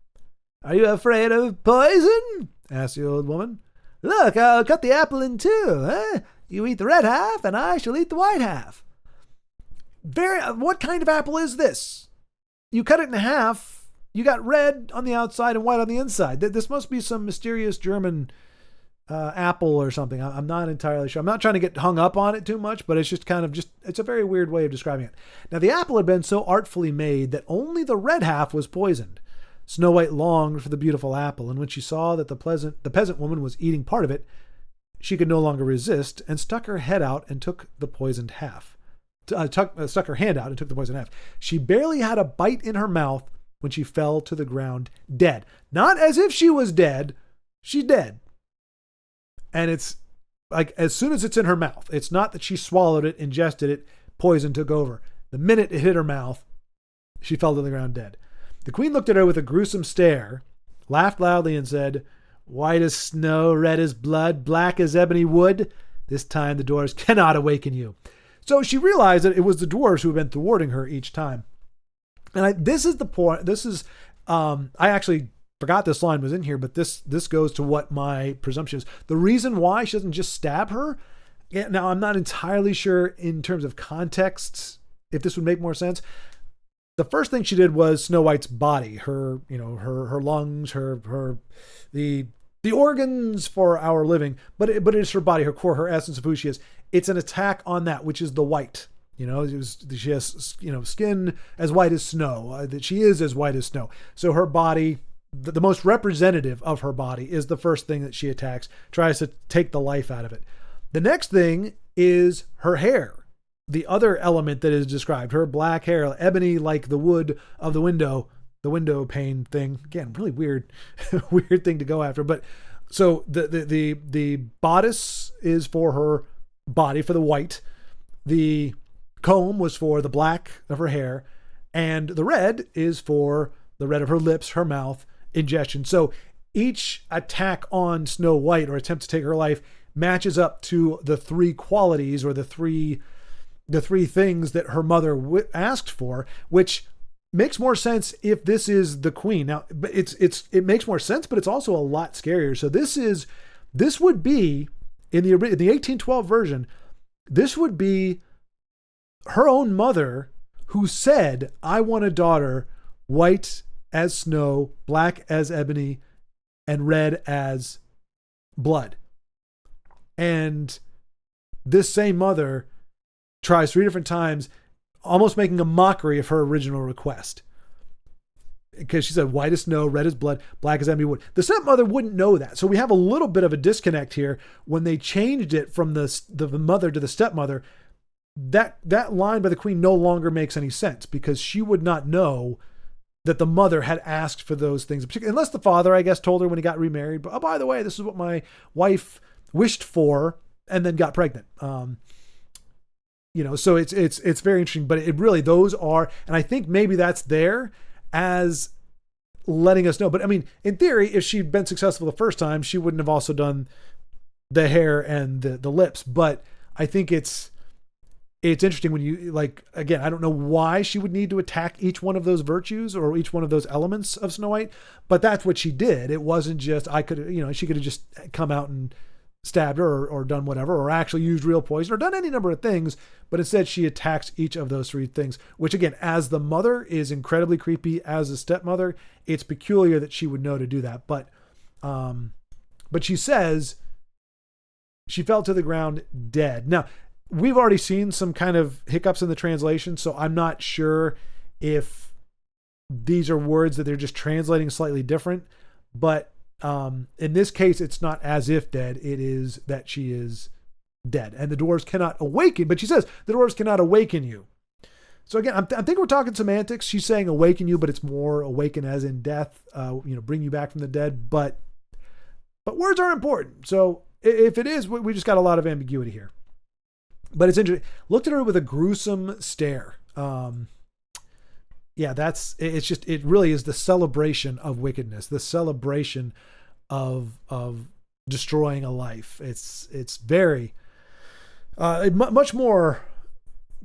"Are you afraid of poison?" asked the old woman. "Look, I'll cut the apple in two. You eat the red half, and I shall eat the white half." What kind of apple is this? You cut it in half. You got red on the outside and white on the inside. This must be some mysterious German apple or something. I'm not entirely sure. I'm not trying to get hung up on it too much, but it's just it's a very weird way of describing it. Now, the apple had been so artfully made that only the red half was poisoned. Snow White longed for the beautiful apple, and when she saw that the peasant woman was eating part of it, she could no longer resist and stuck her head out and took the poisoned half. Stuck her hand out and took the poison half. She barely had a bite in her mouth when she fell to the ground dead. Not as if she was dead. She's dead. And it's like as soon as it's in her mouth, it's not that she swallowed it, ingested it, poison took over. The minute it hit her mouth, she fell to the ground dead. The queen looked at her with a gruesome stare, laughed loudly and said, "White as snow, red as blood, black as ebony wood. This time the dwarves cannot awaken you." So she realized that it was the dwarves who had been thwarting her each time. And this is the point. I actually forgot this line was in here, but this goes to what my presumption is. The reason why she doesn't just stab her, now I'm not entirely sure in terms of context if this would make more sense. The first thing she did was Snow White's body, her lungs, the organs for our living, but it is her body, her core, her essence of who she is. It's an attack on that, which is the white. She has, skin as white as snow, that she is as white as snow. So her body, the most representative of her body, is the first thing that she attacks, tries to take the life out of it. The next thing is her hair. The other element that is described, her black hair, ebony like the wood of the window pane thing. Again, really weird thing to go after. But so the bodice is for her body, for the white. The comb was for the black of her hair, and the red is for the red of her lips, her mouth, ingestion. So each attack on Snow White or attempt to take her life matches up to the 3 qualities or the three things that her mother asked for, which makes more sense if this is the queen. Now, but it makes more sense, but it's also a lot scarier. So this would be in the 1812 version, this would be her own mother who said, "I want a daughter white as snow, black as ebony, and red as blood." And this same mother tries 3 different times, almost making a mockery of her original request. Because she said, white as snow, red as blood, black as ebony wood. The stepmother wouldn't know that. So we have a little bit of a disconnect here. When they changed it from the mother to the stepmother, that line by the queen no longer makes any sense, because she would not know that the mother had asked for those things, unless the father, I guess, told her when he got remarried, "Oh, by the way, this is what my wife wished for," and then got pregnant. So it's very interesting, but it really, those are, and I think maybe that's there as letting us know. But I mean, in theory, if she'd been successful the first time, she wouldn't have also done the hair and the lips. But I think it's interesting when you, like, again, I don't know why she would need to attack each one of those virtues or each one of those elements of Snow White, but that's what she did. It wasn't just, she could have just come out and stabbed her or done whatever, or actually used real poison or done any number of things, but instead she attacks each of those three things, which again, as the mother is incredibly creepy. As a stepmother, it's peculiar that she would know to do that. But she says she fell to the ground dead. Now, we've already seen some kind of hiccups in the translation, so I'm not sure if these are words that they're just translating slightly different, but in this case, it's not as if dead. It is that she is dead, and the dwarves cannot awaken. But she says the dwarves cannot awaken you. So again, I think we're talking semantics. She's saying awaken you, but it's more awaken as in death. Bring you back from the dead. But words are important. So if it is, we just got a lot of ambiguity here. But it's interesting. Looked at her with a gruesome stare. It really is the celebration of wickedness, the celebration of destroying a life. It's very much more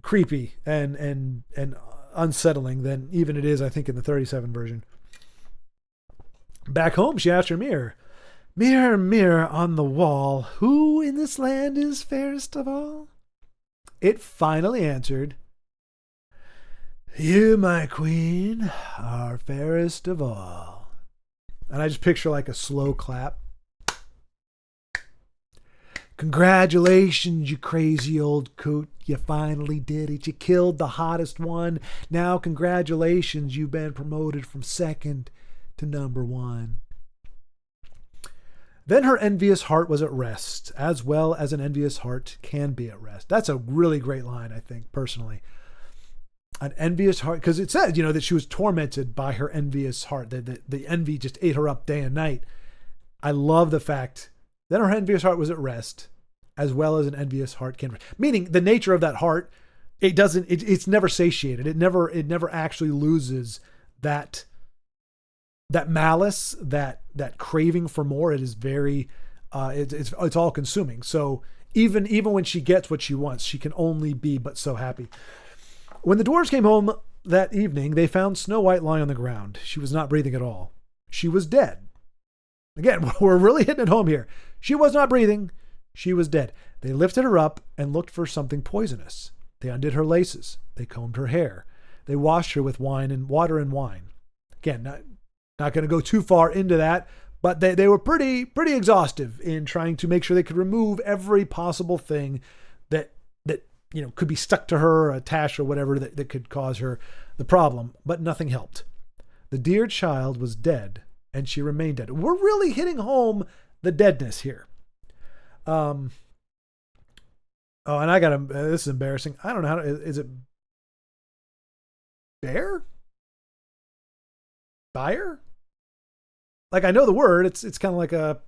creepy and unsettling than even it is, I think, in the 37 version. Back home, she asked her mirror, "Mirror, mirror on the wall, who in this land is fairest of all?" It finally answered, "You, my queen, are fairest of all." And I just picture like a slow clap. "Congratulations, you crazy old coot. You finally did it. You killed the hottest one. Now, congratulations, you've been promoted from second to number one." Then her envious heart was at rest, as well as an envious heart can be at rest. That's a really great line, I think, personally. An envious heart, because it says, that she was tormented by her envious heart. The envy just ate her up day and night. I love the fact that her envious heart was at rest, as well as an envious heart can. Meaning the nature of that heart, it's never satiated. It never actually loses that malice, that craving for more. It is very, it's all consuming. So even when she gets what she wants, she can only be but so happy. When the dwarves came home that evening, they found Snow White lying on the ground. She was not breathing at all. She was dead. Again, we're really hitting it home here. She was not breathing. She was dead. They lifted her up and looked for something poisonous. They undid her laces. They combed her hair. They washed her with water and wine. Again, not going to go too far into that, but they were pretty exhaustive in trying to make sure they could remove every possible thing that could be stuck to her, or attached, or whatever that could cause her the problem. But nothing helped. The dear child was dead, and she remained dead. We're really hitting home the deadness here. And I got this is embarrassing. I don't know is it bear? Buyer? Like, I know the word. It's kind of like a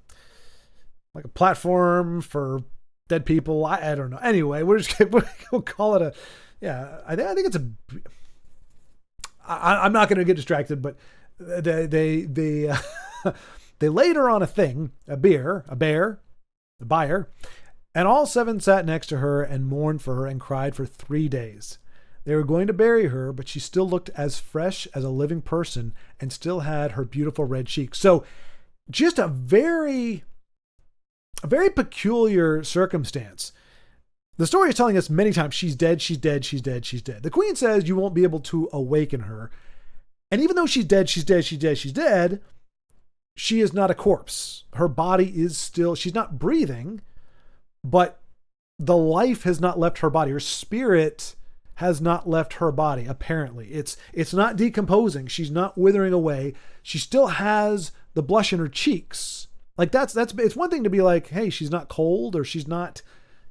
platform for dead people. I don't know. Anyway, we'll call it I think it's I'm not going to get distracted, but they laid her on a thing, a bear, the buyer, and all seven sat next to her and mourned for her and cried for 3 days. They were going to bury her, but she still looked as fresh as a living person and still had her beautiful red cheeks. So just a very peculiar circumstance. The story is telling us many times she's dead, she's dead, she's dead, she's dead. The queen says you won't be able to awaken her. And even though she's dead, she's dead, she's dead, she's dead, she is not a corpse. Her body is still, she's not breathing, but the life has not left her body. Her spirit has not left her body, apparently. It's not decomposing. She's not withering away. She still has the blush in her cheeks. Like it's one thing to be like, hey, she's not cold, or she's not,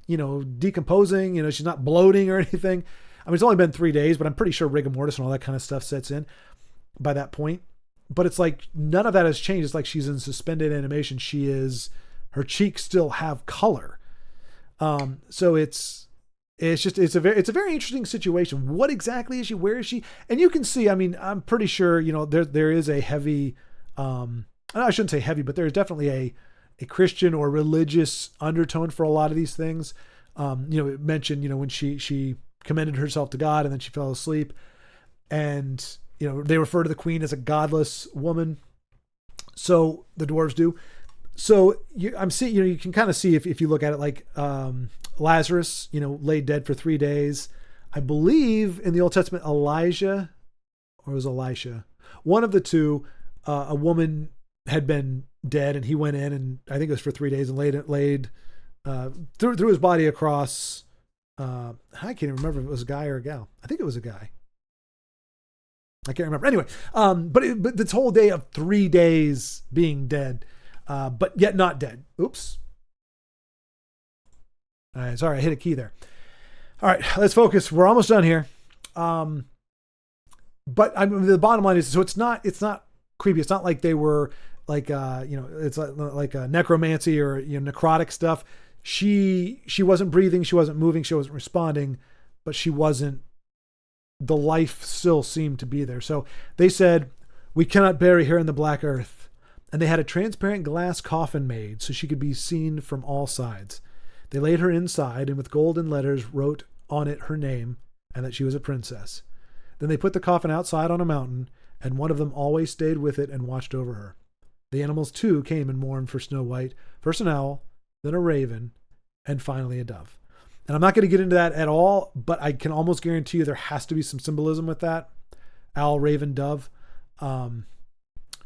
decomposing, she's not bloating or anything. I mean, it's only been 3 days, but I'm pretty sure rigor mortis and all that kind of stuff sets in by that point. But it's like none of that has changed. It's like she's in suspended animation. Her cheeks still have color. So it's a very interesting situation. What exactly is she? Where is she? And you can see, I mean, I'm pretty sure, there is a heavy, I shouldn't say heavy, but there's definitely a Christian or religious undertone for a lot of these things. It mentioned, when she commended herself to God and then she fell asleep, and, they refer to the queen as a godless woman. So the dwarves do. So I'm seeing, you can kind of see if you look at it like Lazarus, laid dead for 3 days. I believe in the Old Testament, Elijah, or it was Elisha, one of the two, a woman had been dead, and he went in, and I think it was for 3 days, and laid threw his body across. I can't even remember if it was a guy or a gal. I think it was a guy. I can't remember. Anyway, but this whole day of 3 days being dead, but yet not dead. Oops. All right, sorry, I hit a key there. All right, let's focus. We're almost done here. But the bottom line is, so it's not creepy. It's not like they were like, it's like a necromancy or necrotic stuff. She wasn't breathing. She wasn't moving. She wasn't responding, but she wasn't, the life still seemed to be there. So they said, we cannot bury her in the black earth. And they had a transparent glass coffin made so she could be seen from all sides. They laid her inside and with golden letters wrote on it her name and that she was a princess. Then they put the coffin outside on a mountain, and one of them always stayed with it and watched over her. The animals too came and mourned for Snow White, first an owl, then a raven, and finally a dove. And I'm not going to get into that at all, but I can almost guarantee you there has to be some symbolism with that. Owl, raven, dove. I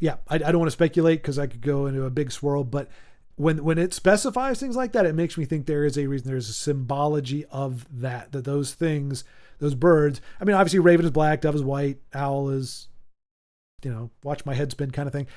don't want to speculate because I could go into a big swirl, but when it specifies things like that, it makes me think there is a reason. There's a symbology of that those things, those birds. I mean, obviously raven is black, dove is white, owl is, watch my head spin kind of thing.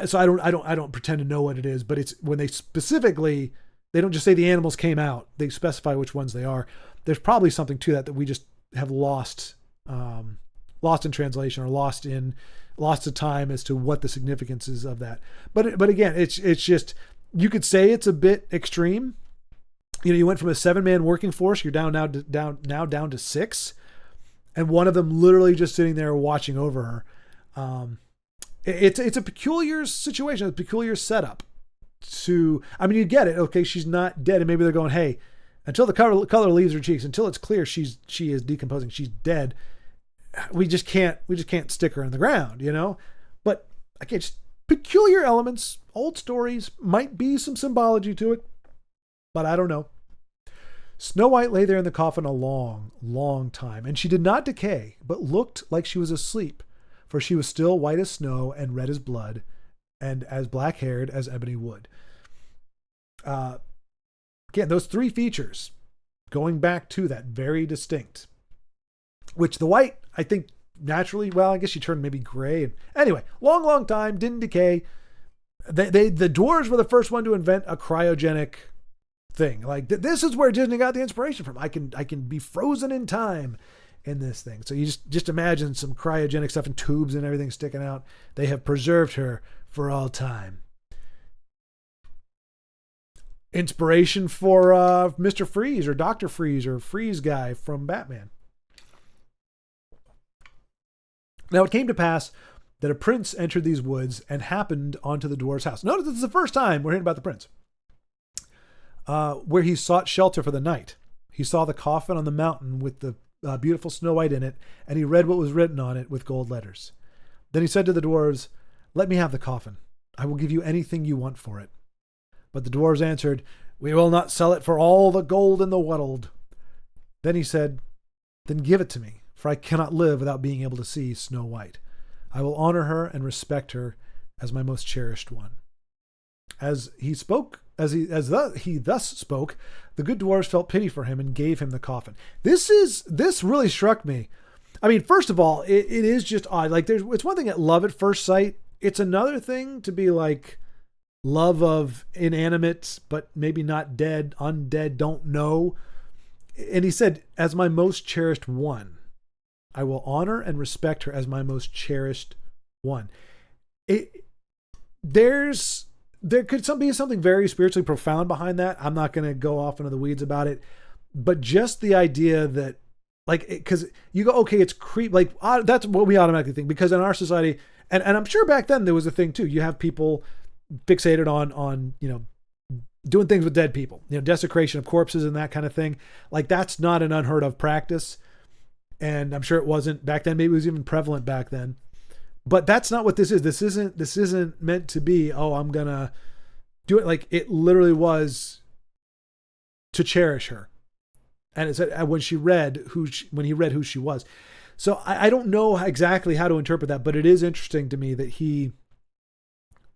So I don't pretend to know what it is, but it's when they specifically, they don't just say the animals came out. They specify which ones they are. There's probably something to that we just have lost in translation, or lost to time as to what the significance is of that. But again, it's just, you could say it's a bit extreme. You went from a 7-man working force, you're down to 6, and one of them literally just sitting there watching over her. It's a peculiar situation, a peculiar setup. You get it. Okay, she's not dead, and maybe they're going, hey, until the color leaves her cheeks, until it's clear she is decomposing, she's dead. We just can't stick her in the ground, But again, just peculiar elements, old stories, might be some symbology to it, but I don't know. Snow White lay there in the coffin a long, long time, and she did not decay, but looked like she was asleep, for she was still white as snow and red as blood, and as black-haired as ebony wood. Again, those 3 features, going back to that, very distinct. Which the white, I think, naturally, well, I guess she turned maybe gray. Anyway, long, long time, didn't decay. The dwarves were the first one to invent a cryogenic thing. Like, this is where Disney got the inspiration from. I can be frozen in time in this thing. So you just imagine some cryogenic stuff and tubes and everything sticking out. They have preserved her for all time. Inspiration for Mr. Freeze or Dr. Freeze or Freeze guy from Batman. Now it came to pass that a prince entered these woods and happened onto the dwarf's house. Notice this is the first time we're hearing about the prince. Where he sought shelter for the night. He saw the coffin on the mountain with the beautiful Snow White in it, and he read what was written on it with gold letters. Then he said to the dwarves, "Let me have the coffin. I will give you anything you want for it." But the dwarves answered, "We will not sell it for all the gold in the world." Then he said, "Then give it to me, for I cannot live without being able to see Snow White. I will honor her and respect her as my most cherished one." As he thus spoke, the good dwarves felt pity for him and gave him the coffin. This really struck me. I mean, first of all, it is just odd. Like, it's one thing at love at first sight. It's another thing to be like love of inanimate, but maybe not dead, undead, don't know. And he said, "As my most cherished one, I will honor and respect her as my most cherished one." There could be something very spiritually profound behind that. I'm not going to go off into the weeds about it, but just the idea that, like, because you go, okay, it's creep, like, that's what we automatically think, because in our society, and I'm sure back then there was a thing too. You have people fixated on doing things with dead people, desecration of corpses and that kind of thing. Like, that's not an unheard of practice. And I'm sure it wasn't back then. Maybe it was even prevalent back then. But that's not what this is. This isn't meant to be, oh, I'm gonna do it. Like, it literally was to cherish her. And it said when he read who she was. So I don't know exactly how to interpret that, but it is interesting to me that he,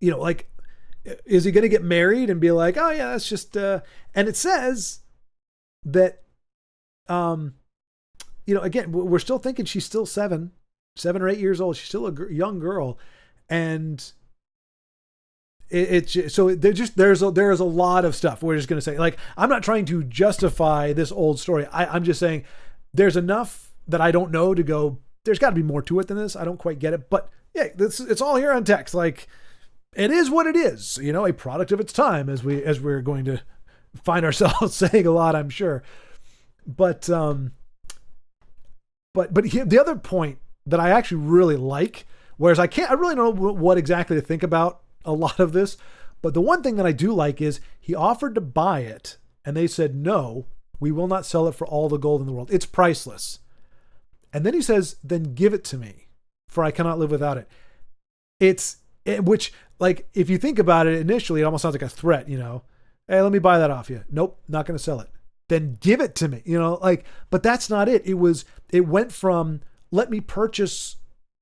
like, is he going to get married and be like, oh yeah, that's just, and it says that, again, we're still thinking she's still 7 or 8 years old. She's still a young girl. And so there's a lot of stuff. We're just going to say, like, I'm not trying to justify this old story. I'm just saying there's enough that I don't know to go, there's got to be more to it than this. I don't quite get it, but yeah, it's all here on text. Like, it is what it is, a product of its time, as we're going to find ourselves saying a lot, I'm sure. But the other point that I actually really like, whereas I really don't know what exactly to think about a lot of this, but the one thing that I do like is he offered to buy it and they said, no, we will not sell it for all the gold in the world. It's priceless. And then he says, then give it to me, for I cannot live without it. Which, like, if you think about it initially, it almost sounds like a threat, hey, let me buy that off you. Nope, not going to sell it. Then give it to me, but that's not it. It went from, let me purchase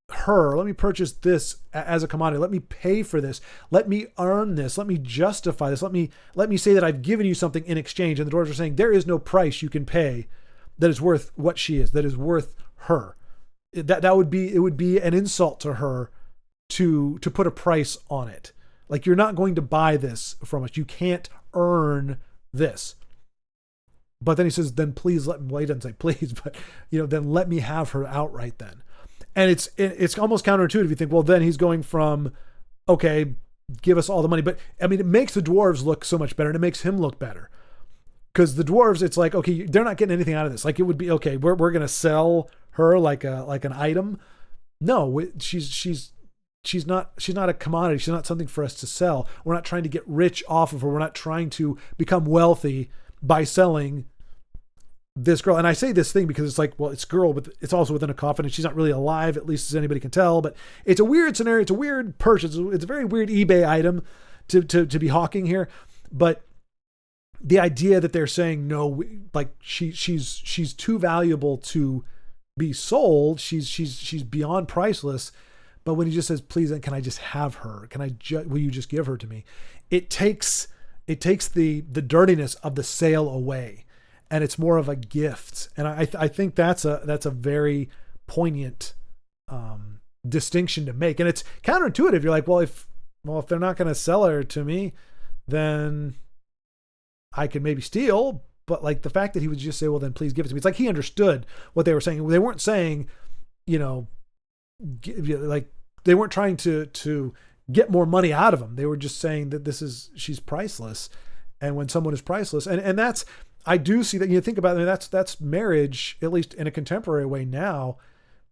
this as a commodity. Let me pay for this. Let me earn this. Let me justify this. Let me say that I've given you something in exchange. And the dwarves are saying, there is no price you can pay that is worth what she is, that is worth her. It would be an insult to her to put a price on it. Like, you're not going to buy this from us. You can't earn this. But then he says, then please he doesn't say please, but then let me have her outright then. And it's almost counterintuitive. You think, well, then he's going from, okay, give us all the money. But I mean, it makes the dwarves look so much better, and it makes him look better. Because the dwarves, it's like, okay, they're not getting anything out of this. Like, it would be, okay, we're going to sell her like an item. No, she's not a commodity. She's not something for us to sell. We're not trying to get rich off of her. We're not trying to become wealthy by selling this girl. And I say this thing because it's like, well, it's girl, but it's also within a coffin and she's not really alive, at least as anybody can tell. But it's a weird scenario. It's a weird purchase. It's a very weird eBay item to be hawking here. But the idea that they're saying, no, like she's too valuable to be sold. She's beyond priceless. But when he just says, please, can I just have her? Will you just give her to me? It takes the dirtiness of the sale away, and it's more of a gift. And I think that's a very poignant distinction to make. And it's counterintuitive. You're like, well, if they're not going to sell her to me, then I could maybe steal. But like the fact that he would just say, well, then please give it to me. It's like he understood what they were saying. They weren't saying, like they weren't trying to get more money out of him. They were just saying that she's priceless. And when someone is priceless, and that's, I do see that, think about it, that's marriage, at least in a contemporary way now.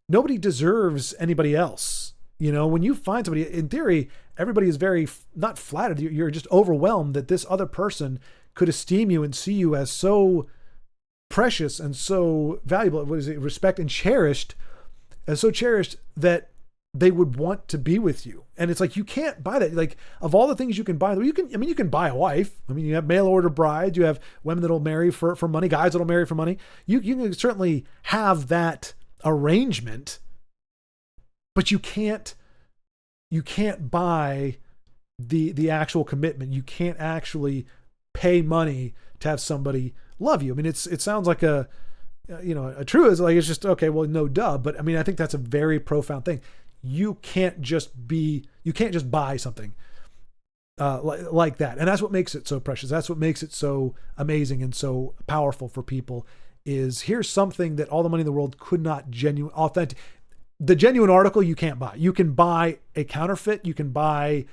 Nobody deserves anybody else. When you find somebody, in theory, everybody is very not flattered. You're just overwhelmed that this other person could esteem you and see you as so precious and so valuable. What is it? Respect and cherished, as so cherished that they would want to be with you. And it's like, you can't buy that. Like, of all the things you can buy, you can buy a wife. I mean, you have mail order brides, you have women that'll marry for money, guys that'll marry for money. You can certainly have that arrangement, but you can't buy the actual commitment. You can't actually pay money to have somebody love you. I mean, it sounds like a truism, like it's just, okay, well, no duh. But I mean, I think that's a very profound thing. You can't just buy something like that. And that's what makes it so precious. That's what makes it so amazing and so powerful for people, is here's something that all the money in the world could not authentic. The genuine article you can't buy. You can buy a counterfeit. You can buy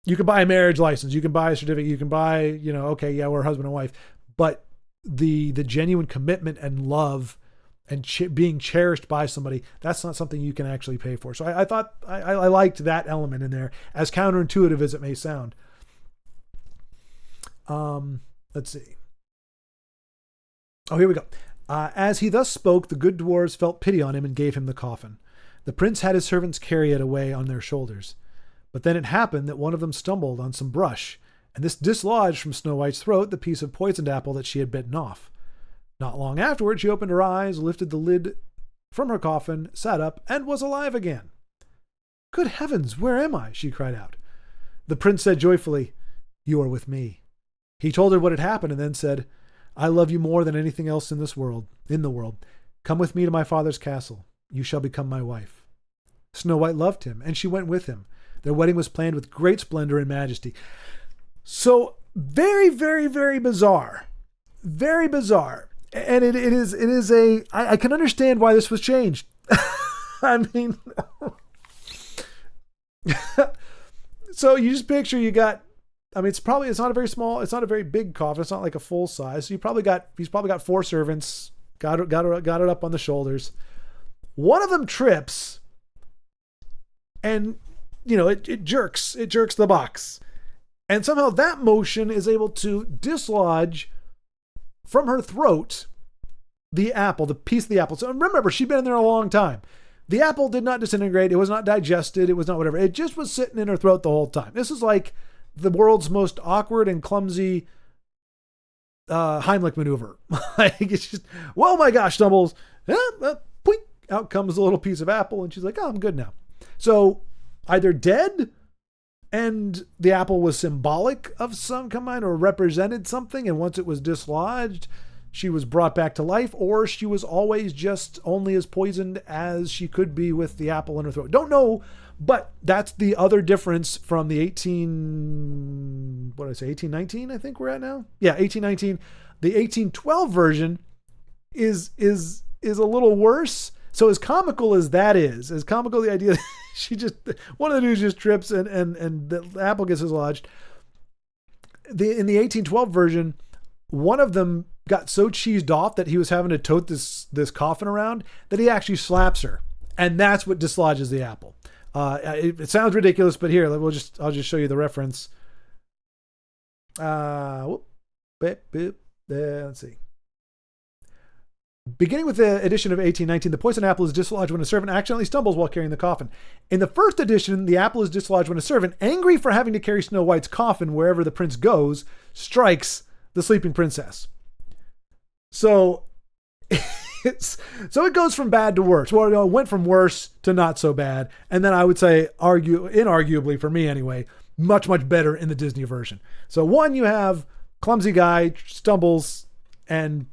you can buy a marriage license. You can buy a certificate. You can buy, okay, yeah, we're husband and wife. But the genuine commitment and love and being cherished by somebody, that's not something you can actually pay for. So I thought I liked that element in there, as counterintuitive as it may sound. Let's see. Oh, here we go. As he thus spoke, the good dwarves felt pity on him and gave him the coffin. The prince had his servants carry it away on their shoulders. But then it happened that one of them stumbled on some brush, and this dislodged from Snow White's throat the piece of poisoned apple that she had bitten off. Not long afterward, she opened her eyes, lifted the lid from her coffin, sat up, and was alive again. "Good heavens, where am I?" she cried out. The prince said joyfully, "You are with me." He told her what had happened and then said, "I love you more than anything else in the world. Come with me to my father's castle. You shall become my wife." Snow White loved him, and she went with him. Their wedding was planned with great splendor and majesty. So very, very, very bizarre. Very bizarre. And it is I can understand why this was changed. I mean, so you just picture it's not a very big coffin. It's not like a full size. So he's probably got 4 servants, got it up on the shoulders. One of them trips and, it jerks the box. And somehow that motion is able to dislodge from her throat the piece of the apple. So remember, she'd been in there a long time. The apple did not disintegrate. It was not digested. It was not whatever. It just was sitting in her throat the whole time. This is like the world's most awkward and clumsy Heimlich maneuver. Like, it's just, well, my gosh, stumbles. Poink, out comes a little piece of apple, and she's like, "Oh, I'm good now." So either dead, and the apple was symbolic of some kind or represented something, and once it was dislodged, she was brought back to life, or she was always just only as poisoned as she could be with the apple in her throat. Don't know, but that's the other difference from the 1819, I think we're at now? Yeah, 1819. The 1812 version is a little worse. So as comical as that is, as comical the idea that one of the dudes just trips and the apple gets dislodged. In the 1812 version, one of them got so cheesed off that he was having to tote this coffin around that he actually slaps her, and that's what dislodges the apple. It sounds ridiculous, but here I'll just show you the reference. Let's see. Beginning with the edition of 1819, the poisoned apple is dislodged when a servant accidentally stumbles while carrying the coffin. In the first edition, the apple is dislodged when a servant, angry for having to carry Snow White's coffin wherever the prince goes, strikes the sleeping princess. So it goes from bad to worse. Well, it went from worse to not so bad. And then I would say, inarguably for me anyway, much, much better in the Disney version. So one, you have clumsy guy stumbles and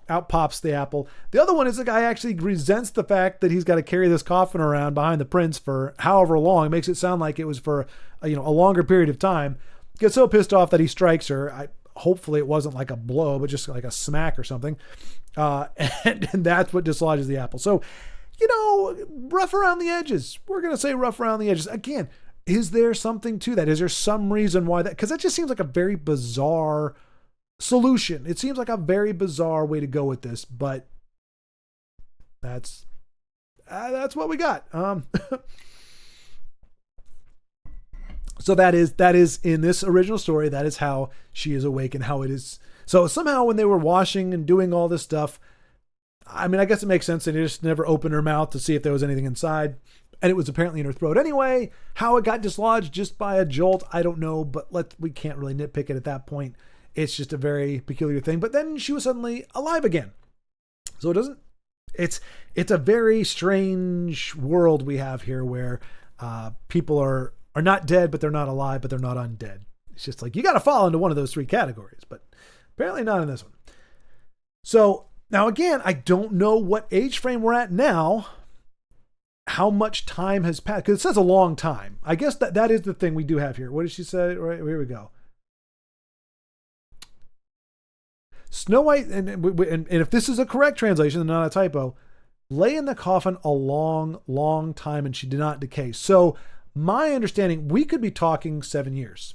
out pops the apple. The other one is the guy actually resents the fact that he's got to carry this coffin around behind the prince for however long. It makes it sound like it was for a longer period of time. Gets so pissed off that he strikes her. Hopefully it wasn't like a blow, but just like a smack or something. And that's what dislodges the apple. So, rough around the edges. We're going to say rough around the edges. Again, is there something to that? Is there some reason why that? Because that just seems like a very bizarre solution. It seems like a very bizarre way to go with this, but that's what we got. So that is in this original story, that is how she is awake and how it is. So somehow when they were washing and doing all this stuff, I mean, I guess it makes sense. They just never opened her mouth to see if there was anything inside. And it was apparently in her throat anyway. How it got dislodged just by a jolt, I don't know, but we can't really nitpick it at that point. It's just a very peculiar thing. But then she was suddenly alive again. So it's a very strange world we have here where people are not dead, but they're not alive, but they're not undead. It's just like, you got to fall into one of those 3 categories, but apparently not in this one. So now again, I don't know what age frame we're at now, how much time has passed, because it says a long time. I guess that is the thing we do have here. What did she say? Right, here we go. Snow White, and if this is a correct translation and not a typo, lay in the coffin a long, long time and she did not decay. So my understanding, we could be talking 7 years.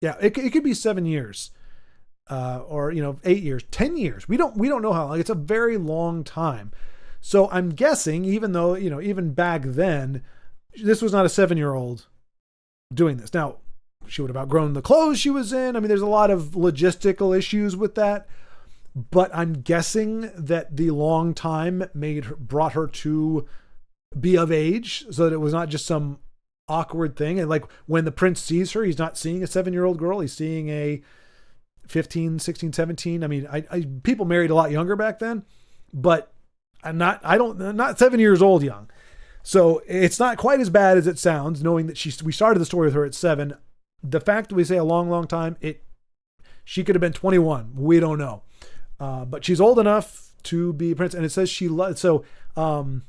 Yeah, it could be 7 years, or 8 years, 10 years. We don't know how long. It's a very long time. So I'm guessing, even though even back then, this was not a 7-year-old doing this. Now, she would have outgrown the clothes she was in. I mean, there's a lot of logistical issues with that. But I'm guessing that the long time brought her to be of age, so that it was not just some awkward thing. And like when the prince sees her, he's not seeing a 7-year-old girl. He's seeing a 15, 16, 17. I mean, people married a lot younger back then, but I'm not 7 years old young. So it's not quite as bad as it sounds, knowing that we started the story with her at 7. The fact that we say a long, long time, she could have been 21. We don't know. But she's old enough to be a prince. And it says she loved, so, and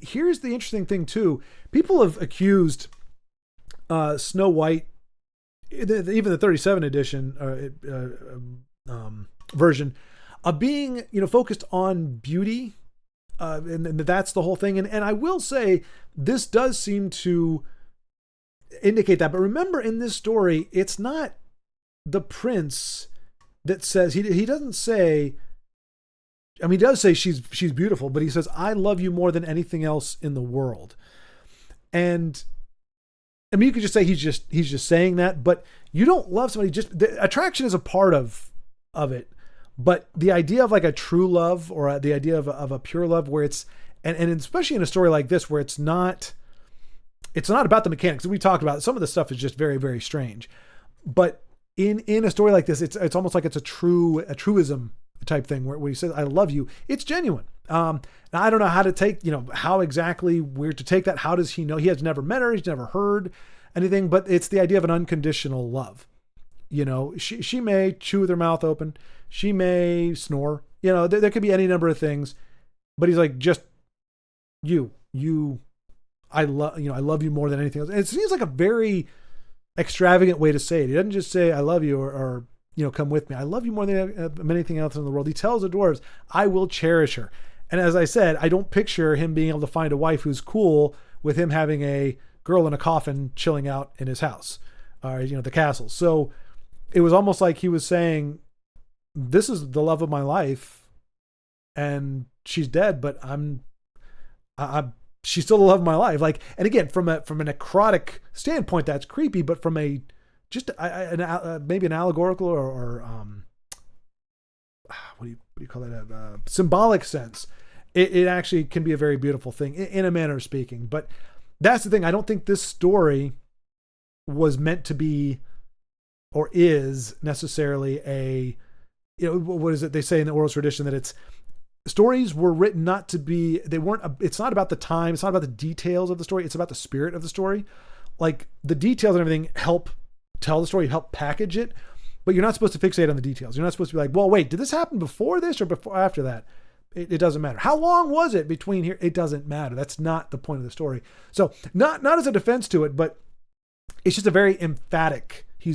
here's the interesting thing too. People have accused Snow White, even the 37 edition version, of being, focused on beauty, and that's the whole thing. And I will say this does seem to indicate that. But remember, in this story, it's not the prince that says, he doesn't say. I mean, he does say she's beautiful, but he says, "I love you more than anything else in the world." And I mean, you could just say he's just saying that, but you don't love somebody. Just the attraction is a part of it, but the idea of like a true love, or the idea of a pure love, where it's and especially in a story like this, where it's not about the mechanics. We talked about some of the stuff is just very, very strange, but in a story like this, it's almost like it's a truism type thing where he says, "I love you." It's genuine. Now I don't know how to take, how exactly we're to take that. How does he know? He has never met her. He's never heard anything, but it's the idea of an unconditional love. She may chew with her mouth open. She may snore, there could be any number of things, but he's like, just I love you more than anything else. And it seems like a very extravagant way to say it. He doesn't just say, "I love you," or come with me. I love you more than anything else in the world. He tells the dwarves, "I will cherish her." And as I said, I don't picture him being able to find a wife who's cool with him having a girl in a coffin chilling out in his house, or, the castle. So it was almost like he was saying, this is the love of my life, and she's dead, but she's still the love of my life. Like, and again, from a necrotic standpoint, that's creepy, but from maybe an allegorical or what do you call that? A symbolic sense. It actually can be a very beautiful thing in a manner of speaking. But that's the thing. I don't think this story was meant to be, or is necessarily what is it they say in the oral tradition, that stories were written not to be, it's not about the time, it's not about the details of the story, it's about the spirit of the story. Like the details and everything help tell the story, help package it, but you're not supposed to fixate on the details. You're not supposed to be like, well, wait, did this happen before this or after that? It doesn't matter. How long was it between here? It doesn't matter. That's not the point of the story. So not as a defense to it, but it's just he's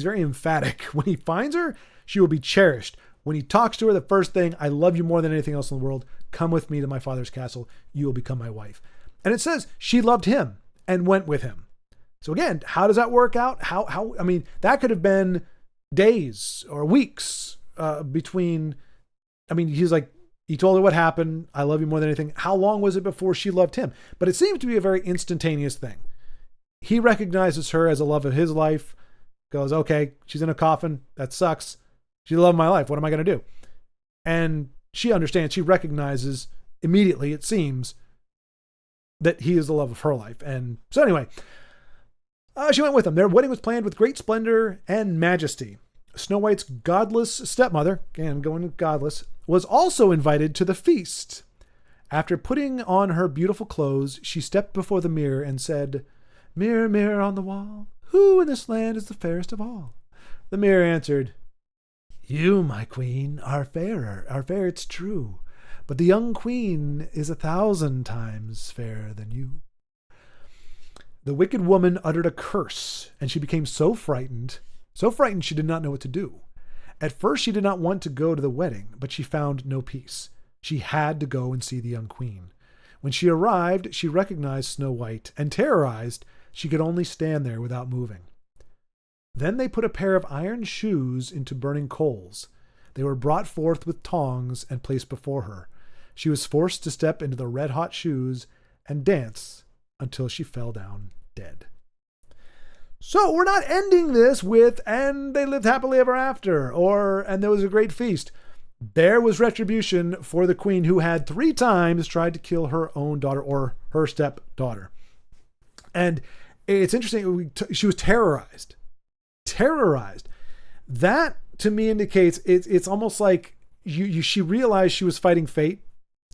very emphatic. When he finds her, she will be cherished. When he talks to her, the first thing, "I love you more than anything else in the world. Come with me to my father's castle. You will become my wife." And it says she loved him and went with him. So again, how does that work out? I mean, that could have been days or weeks between. I mean, he told her what happened. "I love you more than anything." How long was it before she loved him? But it seems to be a very instantaneous thing. He recognizes her as a love of his life, goes, "Okay, she's in a coffin. That sucks. She's the love of my life. What am I going to do?" And she understands, she recognizes immediately, it seems, that he is the love of her life. And so anyway, she went with him. Their wedding was planned with great splendor and majesty. Snow White's godless stepmother, again, going with godless, was also invited to the feast. After putting on her beautiful clothes, she stepped before the mirror and said, "Mirror, mirror on the wall, who in this land is the fairest of all?" The mirror answered, "You, my queen, are fair, it's true, but the young queen is 1,000 times fairer than you." The wicked woman uttered a curse, and she became so frightened she did not know what to do. At first she did not want to go to the wedding, but she found no peace. She had to go and see the young queen. When she arrived, she recognized Snow White, and terrorized, she could only stand there without moving. Then they put a pair of iron shoes into burning coals. They were brought forth with tongs and placed before her. She was forced to step into the red-hot shoes and dance until she fell down dead. So we're not ending this with, "and they lived happily ever after," or "and there was a great feast." there was retribution for the queen who had 3 times tried to kill her own daughter or her stepdaughter. And it's interesting, she was terrorized. That to me indicates it's almost like she realized she was fighting fate.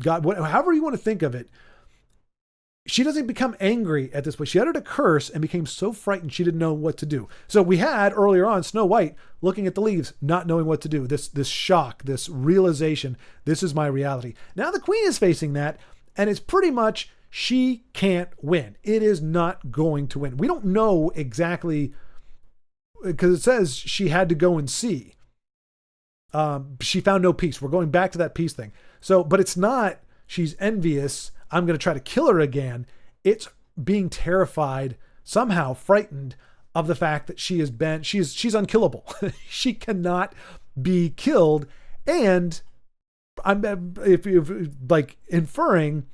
God, however you want to think of it. She doesn't become angry at this point. She uttered a curse and became so frightened she didn't know what to do. So we had earlier on Snow White looking at the leaves, not knowing what to do. This shock, this realization, this is my reality. Now the queen is facing that, and it's pretty much she can't win. It is not going to win. We don't know exactly, because it says she had to go and see. She found no peace. We're going back to that peace thing. So, but it's not she's envious, I'm going to try to kill her again. It's being terrified, somehow frightened of the fact that she's unkillable. She cannot be killed. And if like inferring,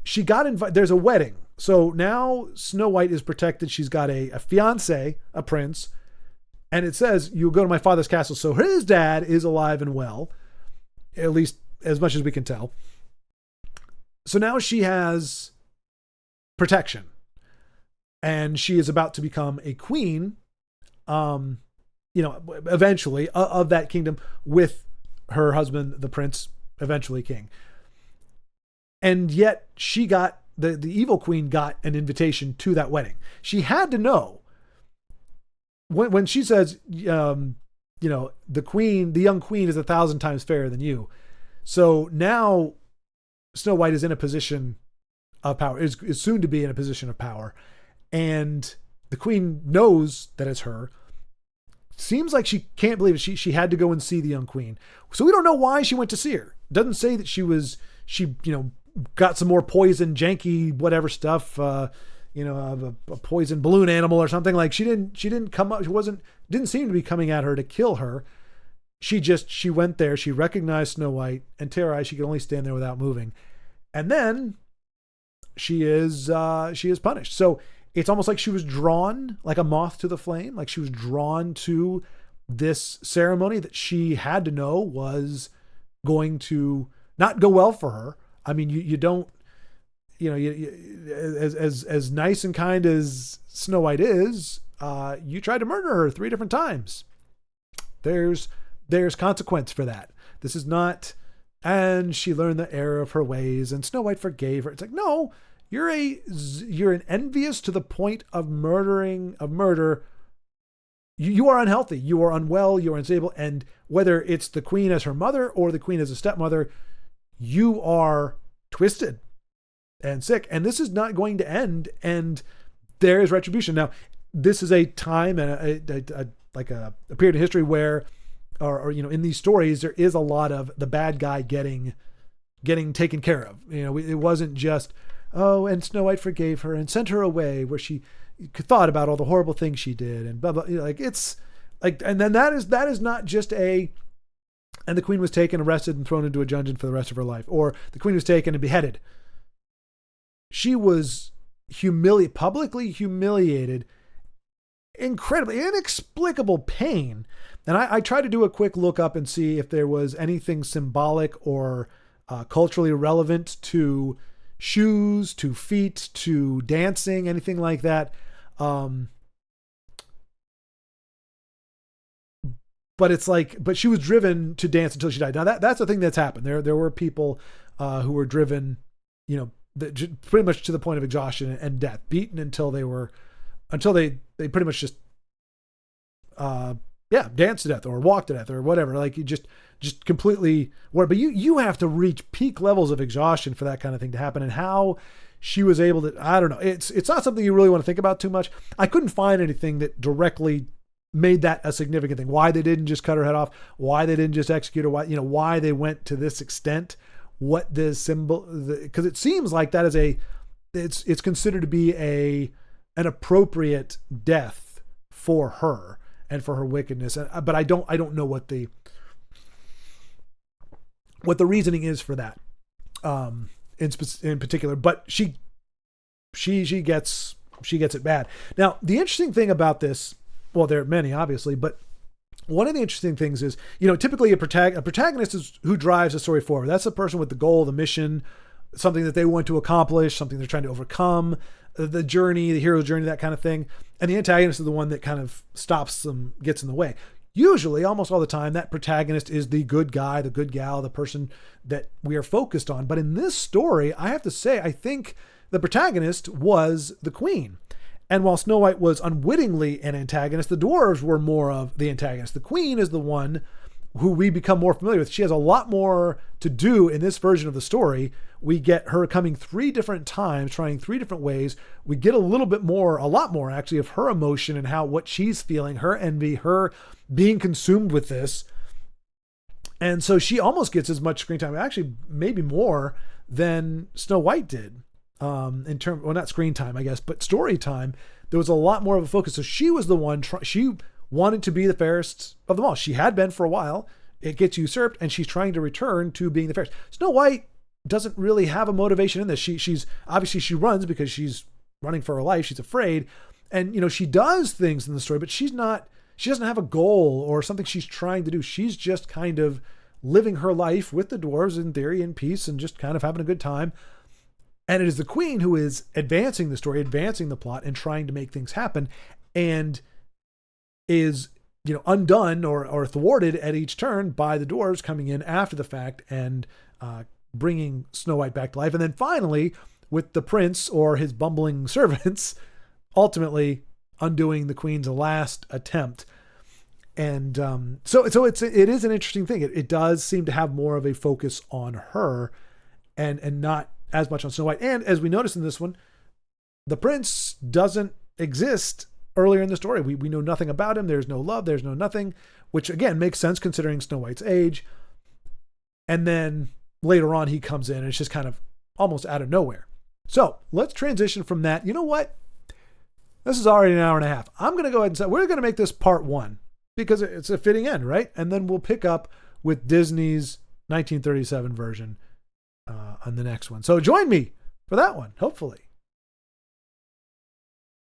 she got invited, there's a wedding. So now Snow White is protected. She's got a fiance, a prince. And it says, you'll go to my father's castle. So his dad is alive and well, at least as much as we can tell. So now she has protection, and she is about to become a queen, eventually of that kingdom with her husband, the prince, eventually king. And yet she got, the evil queen got an invitation to that wedding. She had to know when she says, the young queen is 1,000 times fairer than you. So now Snow White is in a position of power, is soon to be in a position of power. And the queen knows that it's her. Seems like she can't believe it. She had to go and see the young queen. So we don't know why she went to see her. Doesn't say that she got some more poison, janky, whatever stuff, a poison balloon animal or something. Like she didn't come up. Didn't seem to be coming at her to kill her. She went there. She recognized Snow White and terrorized. She could only stand there without moving. And then she is punished. So it's almost like she was drawn like a moth to the flame. Like she was drawn to this ceremony that she had to know was going to not go well for her. I mean, you don't, as nice and kind as Snow White is, you tried to murder her 3 different times. There's consequence for that. This is not, and she learned the error of her ways and Snow White forgave her. It's like, no, you're an envious to the point of murder. You are unhealthy. You are unwell. You are unstable. And whether it's the queen as her mother or the queen as a stepmother, you are twisted and sick. And this is not going to end. And there is retribution. Now, this is a time and a period of history where, or in these stories, there is a lot of the bad guy getting taken care of. It wasn't just, and Snow White forgave her and sent her away where she thought about all the horrible things she did and blah, blah. It's like, and then that is not just and the queen was taken, arrested, and thrown into a dungeon for the rest of her life, or the queen was taken and beheaded. She was publicly humiliated, incredibly inexplicable pain. And I tried to do a quick look up and see if there was anything symbolic or culturally relevant to shoes, to feet, to dancing, anything like that. But it's like, but she was driven to dance until she died. Now that's the thing that's happened. There were people who were driven, pretty much to the point of exhaustion and death, beaten until they pretty much just, dance to death or walk to death or whatever. Like you just completely, but you have to reach peak levels of exhaustion for that kind of thing to happen. And how she was able to, I don't know. It's not something you really want to think about too much. I couldn't find anything that directly made that a significant thing. Why they didn't just cut her head off, why they didn't just execute her, why they went to this extent, what the symbol, because it seems like that is it's considered to be an appropriate death for her and for her wickedness. But I don't know what the reasoning is for that, in particular, but she gets it bad. Now, the interesting thing about this, well, there are many obviously, but one of the interesting things is, typically a protagonist is who drives the story forward. That's the person with the goal, the mission, something that they want to accomplish, something they're trying to overcome, the journey, the hero's journey, that kind of thing. And the antagonist is the one that kind of stops them, gets in the way. Usually, almost all the time, that protagonist is the good guy, the good gal, the person that we are focused on. But in this story, I have to say, I think the protagonist was the queen. And while Snow White was unwittingly an antagonist, the dwarves were more of the antagonist. The queen is the one who we become more familiar with. She has a lot more to do in this version of the story. We get her coming 3 different times, trying 3 different ways. We get a lot more actually, of her emotion and what she's feeling, her envy, her being consumed with this. And so she almost gets as much screen time, actually maybe more than Snow White did. Not screen time, I guess, but story time. There was a lot more of a focus. So she was the one, she wanted to be the fairest of them all. She had been for a while. It gets usurped, and she's trying to return to being the fairest. Snow White doesn't really have a motivation in this. She's obviously, she runs because she's running for her life. She's afraid. And, she does things in the story, but she doesn't have a goal or something she's trying to do. She's just kind of living her life with the dwarves in theory, in peace, and just kind of having a good time. And it is the queen who is advancing the story, advancing the plot, and trying to make things happen, and is, undone or thwarted at each turn by the dwarves coming in after the fact and bringing Snow White back to life. And then finally, with the prince or his bumbling servants, ultimately undoing the queen's last attempt. And so it is an interesting thing. It does seem to have more of a focus on her and not as much on Snow White. And as we notice in this one, the prince doesn't exist earlier in the story. We know nothing about him. There's no love. There's no nothing, which again makes sense considering Snow White's age. And then later on he comes in and it's just kind of almost out of nowhere. So let's transition from that. You know what? This is already an hour and a half. I'm going to go ahead and say we're going to make this part 1 because it's a fitting end, right? And then we'll pick up with Disney's 1937 version on the next one. So join me for that one, hopefully.